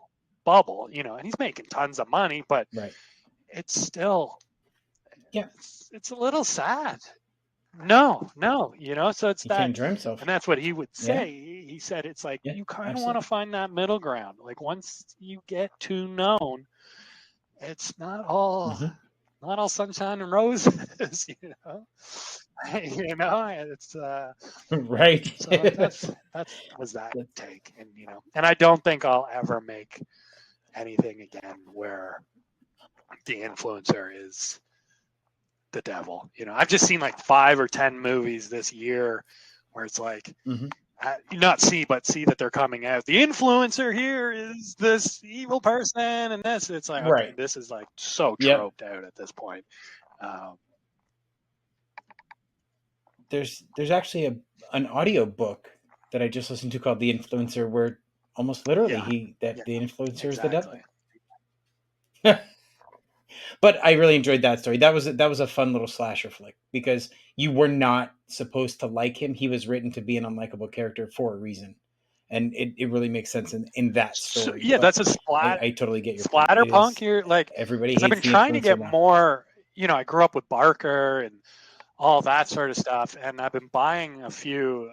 bubble, and he's making tons of money, but it's still, it's a little sad. No, so it's he that, can't enjoy himself. and that's what he would say. He said, it's like, you kind of want to find that middle ground. Like once you get too known, it's not all, not all sunshine and roses, it's right. So that was that take, and I don't think I'll ever make anything again where the influencer is the devil. I've just seen like 5 or 10 movies this year where it's like, not see that they're coming out. The influencer here is this evil person, and this. It's like, okay, this is like so troped out at this point. There's actually an audio book that I just listened to called "The Influencer," where almost literally the influencer is the devil. But I really enjoyed that story. That was a fun little slasher flick because you were not supposed to like him. He was written to be an unlikable character for a reason, and it really makes sense in that story. So, that's a I totally get your splatterpunk here. Like everybody hates I've been trying to get more. I grew up with Barker and all that sort of stuff, and I've been buying a few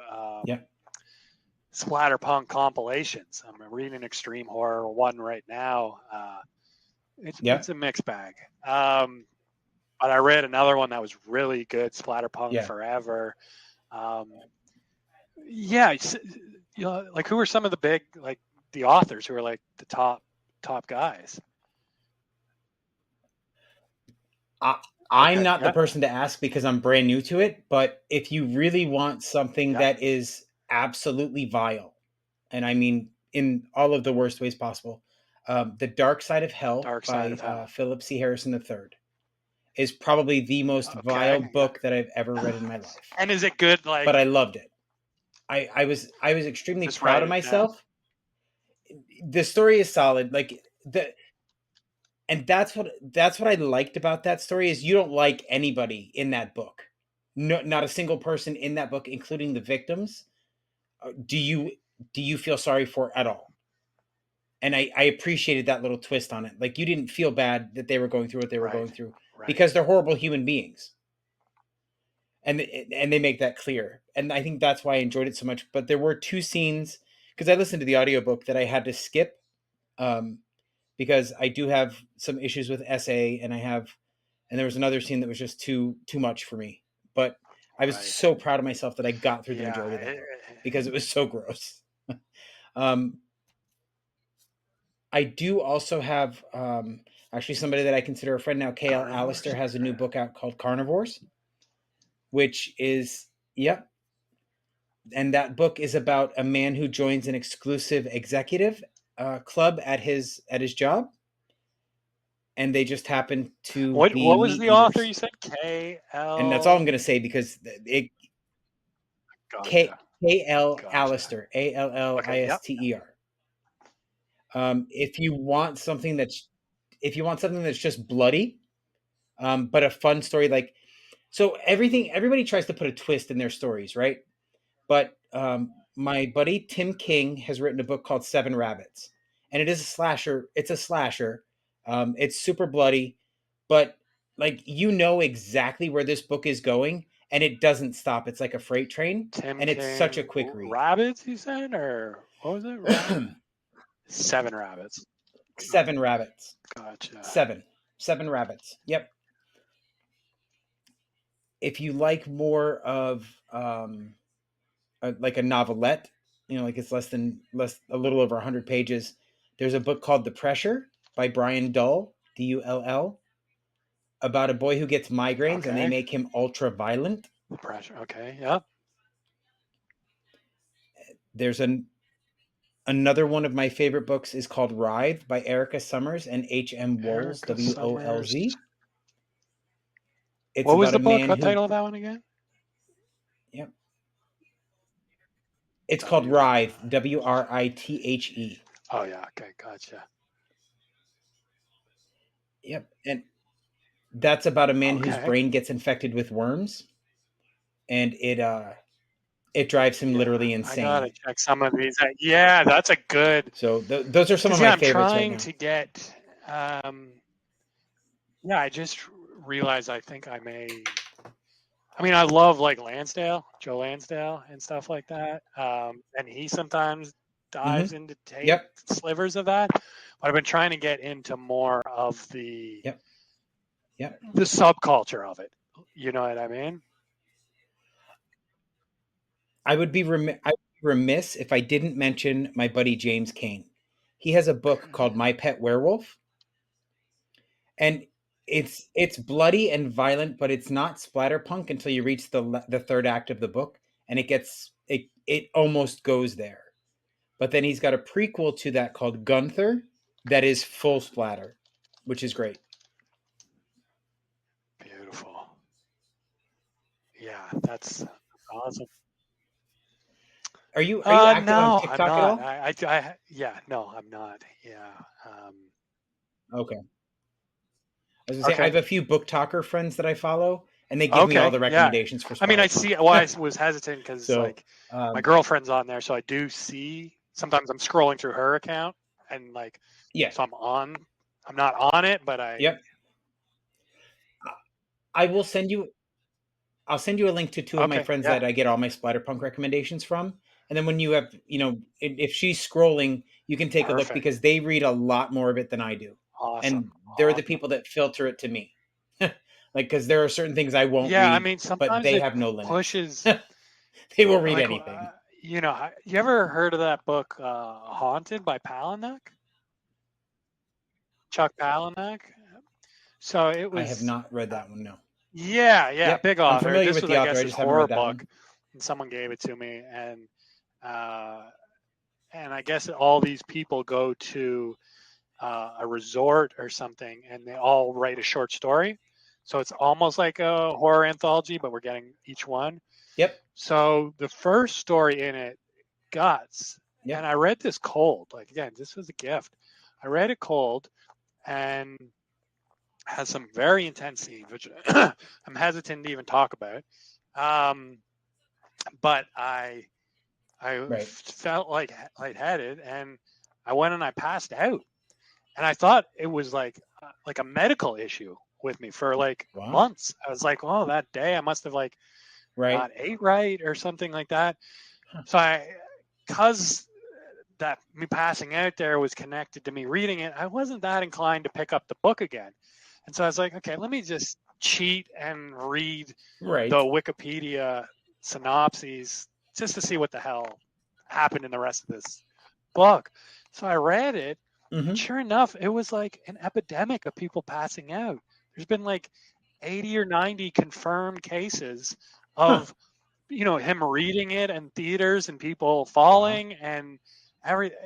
splatterpunk compilations. I'm reading Extreme Horror 1 right now. It's a mixed bag. But I read another one that was really good, Splatterpunk Forever. Like who are some of the big, like the authors who are like the top guys? I'm not the person to ask because I'm brand new to it, but if you really want something that is absolutely vile, and I mean in all of the worst ways possible, The Dark Side of Hell by Philip C. Harrison III is probably the most vile book that I've ever read in my life. And is it good? Like, but I loved it. I was extremely proud of myself. The story is solid. And that's what I liked about that story is you don't like anybody in that book. No, not a single person in that book, including the victims. Do you feel sorry for at all? And I appreciated that little twist on it. Like you didn't feel bad that they were going through what they were going through because they're horrible human beings. And they make that clear. And I think that's why I enjoyed it so much. But there were 2 scenes, because I listened to the audiobook, that I had to skip because I do have some issues with SA, and there was another scene that was just too much for me. But I was so proud of myself that I got through the majority of that book because it was so gross. I do also have actually somebody that I consider a friend now, KL Allister, has a new book out called Carnivores, which is, and that book is about a man who joins an exclusive executive club at his job, and they just happen to what be was the author you said? KL, and that's all I'm going to say because KL Allister, Allister. If you want something that's just bloody, but a fun story, like So everybody tries to put a twist in their stories, right? But my buddy Tim King has written a book called Seven Rabbits, and it is a slasher. It's a slasher. It's super bloody, but like you know exactly where this book is going, and it doesn't stop. It's like a freight train, Tim and it's such a King quick read. Rabbits, you said, or what was it? Seven Rabbits. Seven Rabbits. Gotcha. Seven Rabbits. Yep. If you like more of like a novelette, like it's less a little over 100 pages. There's a book called The Pressure by Brian Dull, Dull, about a boy who gets migraines and they Okay. make him ultra violent. The Pressure. Okay. Yep. There's another one of my favorite books is called Writhe by Erica Summers and H.M. Wolz, Erica Wolz. Summers. It's What was about the a book? man What who. title of that one again? Yep. It's called Writhe, Writhe. Oh yeah. Okay. Gotcha. Yep. And that's about a man whose Okay. brain gets infected with worms, and it drives him literally insane. I gotta check some of these. Yeah, that's a good. So those are some of 'Cause, my yeah, I'm favorites right trying now. to get. Yeah, I just realized I think I may. I mean, I love like Lansdale, Joe Lansdale, and stuff like that. And he sometimes dives into take Yep. slivers of that. But I've been trying to get into more of the Yep. the subculture of it. You know what I mean? I would be remiss if I didn't mention my buddy James Kane. He has a book called My Pet Werewolf, and it's bloody and violent, but it's not splatterpunk until you reach the third act of the book, and it almost goes there. But then he's got a prequel to that called Gunther that is full splatter, which is great. Beautiful. Yeah, that's awesome. Are you active No, on I'm TikTok at not. all? Yeah, no, I'm not. Yeah. Okay. I was gonna say Okay. I have a few book talker friends that I follow, and they give me all the recommendations for. I mean, I Splatterpunk. see why I was hesitant because So, like my girlfriend's on there, so I do see. Sometimes I'm scrolling through her account, and like, yeah. so I'm not on it, but I. Yep. I will send you. I'll send you a link to two of my friends that I get all my Splatterpunk recommendations from, and then when you have, if she's scrolling, you can take a look because they read a lot more of it than I do, and they're the people that filter it to me. Like, because there are certain things I won't read. I mean, sometimes but they have no limits. Pushes. They will read anything. You ever heard of that book, Haunted by Palahniuk? Chuck Palahniuk. So it was. I have not read that one. No. Yeah, Yep. big author. I'm familiar This with was, the I author. guess, I his just haven't horror read that book, one. and someone gave it to me, and I guess all these people go to a resort or something, and they all write a short story. So it's almost like a horror anthology, but we're getting each one. Yep. So the first story in it, Guts, and I read this cold. Like, again, this was a gift. I read it cold, and has some very intense scenes, which I'm hesitant to even talk about. But I felt like lightheaded, and I went and I passed out, and I thought it was like a medical issue with me for like months. I was like, oh, that day I must have like not ate right or something like that. So because that me passing out there was connected to me reading it, I wasn't that inclined to pick up the book again. And so I was like, okay, let me just cheat and read the Wikipedia synopses just to see what the hell happened in the rest of this book. So I read it, and sure enough, it was like an epidemic of people passing out. There's been like 80 or 90 confirmed cases of, him reading it in theaters and people falling and everything.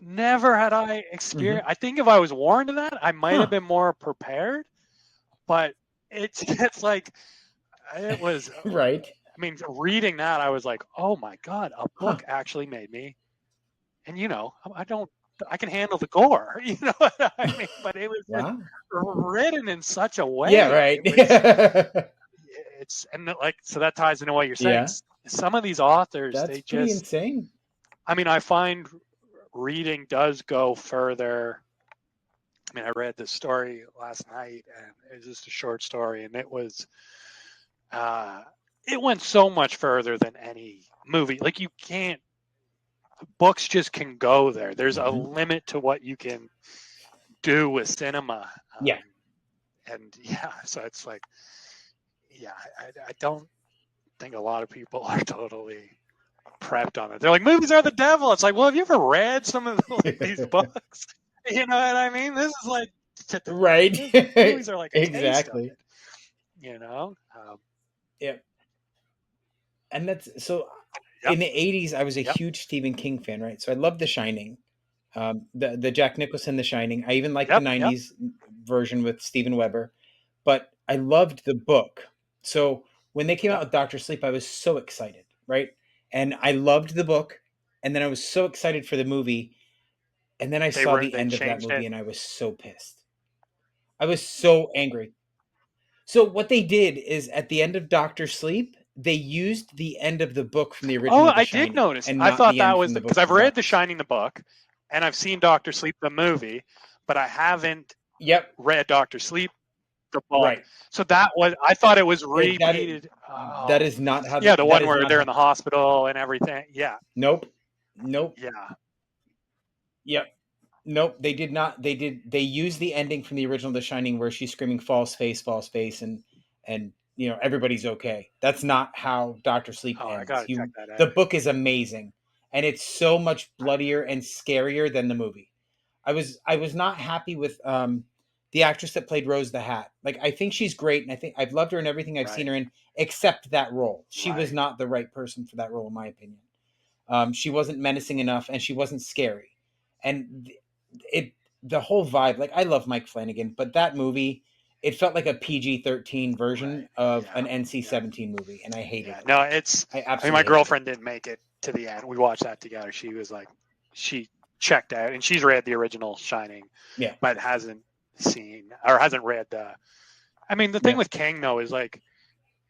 Never had I experienced. I think if I was warned of that, I might have been more prepared. But it's like it was right. I mean, reading that, I was like, oh my god, a book actually made me. And I don't I can handle the gore. You know what I mean? But it was just Wow. written in such a Yeah, way. right. It's and like so that ties into what you're saying. Yeah, Some of these authors, that's they pretty just. insane. I mean, I find reading does go further. I mean, I read this story last night, and it was just a short story, and uh, it went so much further than any movie. Like you can't, books just can go there. There's a limit to what you can do with cinema. Yeah. And yeah, so it's like, yeah, I don't think a lot of people are totally prepped on it. They're like, movies are the devil. It's like, well, have you ever read some of these books? You know what I mean? This is like, Right. movies are like a taste of Exactly. it. You know? Yep. And that's so Yep. in the 80s, I was a Yep. huge Stephen King fan, right? So I loved The Shining. The Jack Nicholson The Shining. I even liked the Yep. Yep. 90s version with Steven Weber, but I loved the book. So when they came out Yep. with Doctor Sleep, I was so excited, right? And I loved the book, and then I was so excited for the movie, and then I saw the They end of that changed movie it. and I was so pissed. I was so angry. So what they did is at the end of Doctor Sleep, they used the end of the book from the Oh, original The I did Shining notice. and I not thought the that end was from the because Books I've of read The Darkness. Shining, the book, and I've seen Doctor Sleep, the movie, but I haven't Yep. read Doctor Sleep, the book. Right. So I thought it was That repeated. that Oh, is not how yeah, the that one is where not they're how. in the hospital and everything. Yeah, Nope. Nope. yeah. Yep. Nope. They did not. They used the ending from the original The Shining where she's screaming false face," and everybody's okay. That's not how Doctor Sleep Oh, I ends. gotta check that The out. book is amazing, and it's so much bloodier and scarier than the movie. I was not happy with the actress that played Rose the Hat. Like I think she's great, and I think I've loved her in everything I've seen Right, her in, except that role. She was right, not the right person for that role, in my opinion. She wasn't menacing enough, and she wasn't scary. And it the whole vibe. Like I love Mike Flanagan, but that movie, it felt like a PG-13 version right. of Yeah, an yeah, NC-17 movie, and I hated yeah. it. No, it's. I I mean, my absolutely hated it. girlfriend didn't make it to the end. We watched that together. She was like, she checked out, and she's read the original Shining, Yeah, but hasn't seen or hasn't read the. I mean, the thing yeah, with King though is like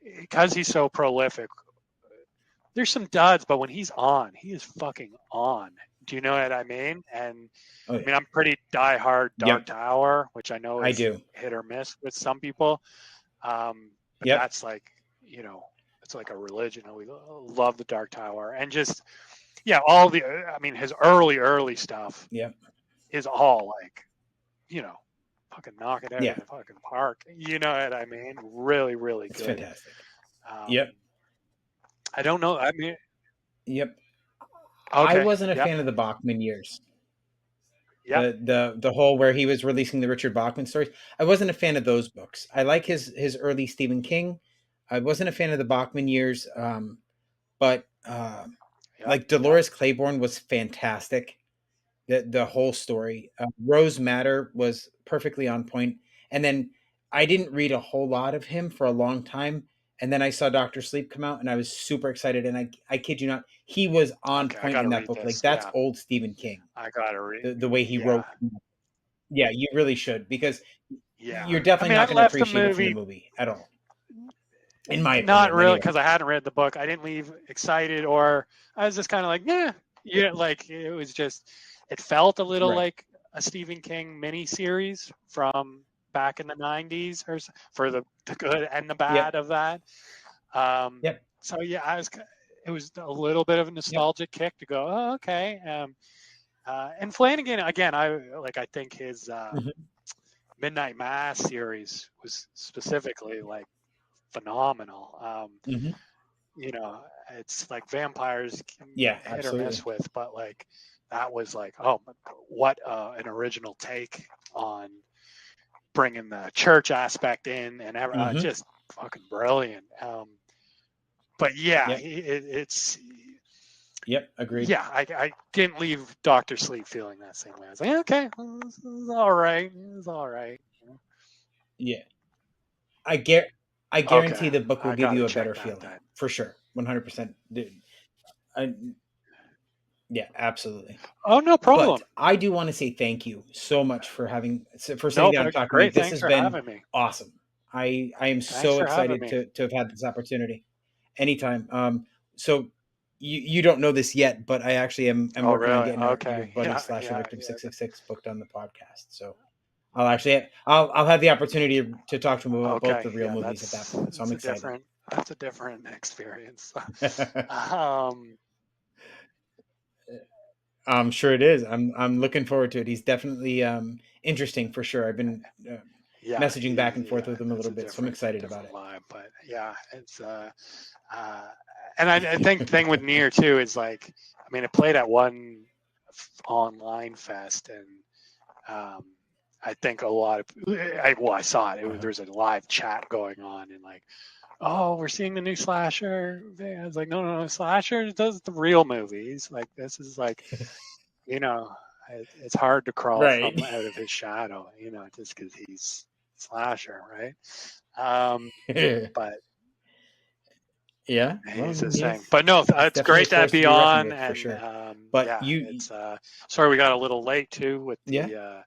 because he's so prolific, there's some duds, but when he's on, he is fucking on. Do you know what I mean? And oh I yeah, mean, I'm pretty diehard Dark yep, Tower, which I know I is do. hit or miss with some people. But Yep, that's like, it's like a religion. We love the Dark Tower. And just, yeah, I mean, his early stuff yep, is all like, you know, fucking knock it out of yeah. the fucking park. You know what I mean? Really, really It's good. fantastic. Um, Yep, I don't know. I mean, yep. I okay. wasn't a Yep. fan of the Bachman years. Yep. The whole where he was releasing the Richard Bachman stories. I wasn't a fan of those books. I like his early Stephen King. I wasn't a fan of the Bachman years, but Yep. like Yep. Dolores Claiborne was fantastic. The whole story. Rose Matter was perfectly on point. And then I didn't read a whole lot of him for a long time. And then I saw Doctor Sleep come out, and I was super excited. And I kid you not, he was on Okay. I point got in to that read book. Like this. that's Yeah. old Stephen King. I got to read. The way he Yeah. wrote. Yeah, you really should because Yeah. you're I definitely mean, I not going to left the appreciate it from the movie movie at all, in my not opinion. really Anyway, because I hadn't read the book. I didn't leave excited or I was just kind of like, yeah, like it was just, it felt a little right? like a Stephen King mini series from back in the 90s for the good and the Yep, bad of that. Um, yep, so yeah, it was a little bit of a yep. nostalgic kick to go, oh, okay. And Flanagan, again, I think his Hmm. Midnight Mass series was specifically like phenomenal. Hmm. You know, it's like vampires can Yeah, hit or miss absolutely. with, but like that was like, oh, what an original take on bringing the church aspect in and Hmm. just fucking brilliant. But yeah, Yep, it's yep. Agreed. yeah, I didn't leave Doctor Sleep feeling that same way. I was like, okay, well, this is all right. It's all right. Yeah, I get. I Okay, guarantee the book will I give got to you a check better that feeling then. for sure, 100%. Dude, I, Yeah, absolutely. Oh, no problem. But I do want to say thank you so much for sitting No, down and but talking to me. great. This Thanks has for been having me. awesome. I am Thanks so for having excited me. to have had this opportunity. Anytime. So you don't know this yet, but I actually am Oh, working on really? getting your Okay. buddy Yeah, slasher yeah, victim yeah. 666 booked on the podcast. So I'll have the opportunity to talk to him about both Okay. the real Yeah, movies at that point. So I'm excited. that's a different experience. um, I'm sure it is. I'm looking forward to it. He's definitely interesting for sure. I've been yeah, messaging back and forth yeah, with him a it's little a bit, so I'm excited about different it. vibe, but yeah, it's uh, and I think thing with Near too is like, I mean, it played at one online fest, and I think a lot of I saw it. Uh-huh. There's a live chat going on, and like, oh, we're seeing the new slasher. I was like, no, slasher does the real movies. Like this is like, you know, it's hard to crawl Right. from out of his shadow, just because he's slasher, right? Um, but Yeah. Well, I he's the mean, same. But no, he's it's definitely a great to force to be be reckoned on, with for and sure. But yeah, you, it's sorry we got a little late too with yeah, the.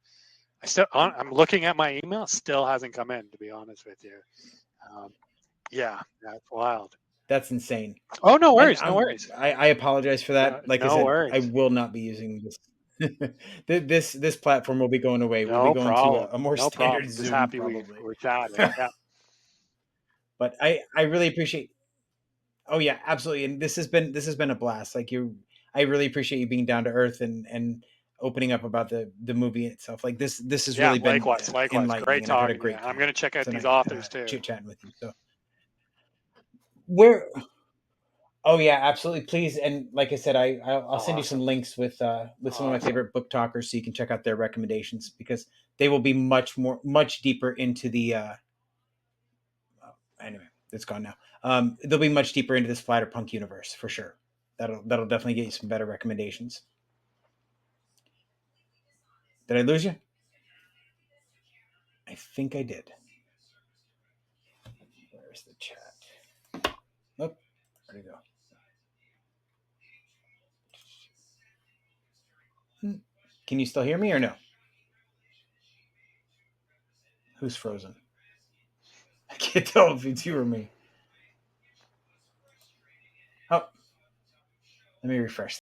I'm looking at my email. Still hasn't come in, to be honest with you. Um, yeah, that's wild. that's insane. Oh, no And worries, no worries. I apologize for No, that. Like I no said, I worries. will not be using this. This platform will be going away. We'll be No going to problem. a more No standard problem. Just Zoom happy probably. we're chatting. Yeah. But I really appreciate. Oh yeah, absolutely. And this has been a blast. Like I really appreciate you being down to earth and opening up about the movie itself. Like this has Yeah, really been likewise, likewise. enlightening, Great and I've had a talking to you. great I'm time gonna check out these tonight authors too. chit chatting with you. So where oh yeah, absolutely. Please, and like I said, I'll send you some Awesome. links with some of my Awesome. favorite book talkers, so you can check out their recommendations because they will be much deeper into the. Anyway, it's gone now. They'll be much deeper into this Splatterpunk universe for sure. That'll definitely get you some better recommendations. Did I lose you? I think I did. Where's the chat? Oh, where'd it go? Can you still hear me or no? Who's frozen? I can't tell if it's you or me. Oh, let me refresh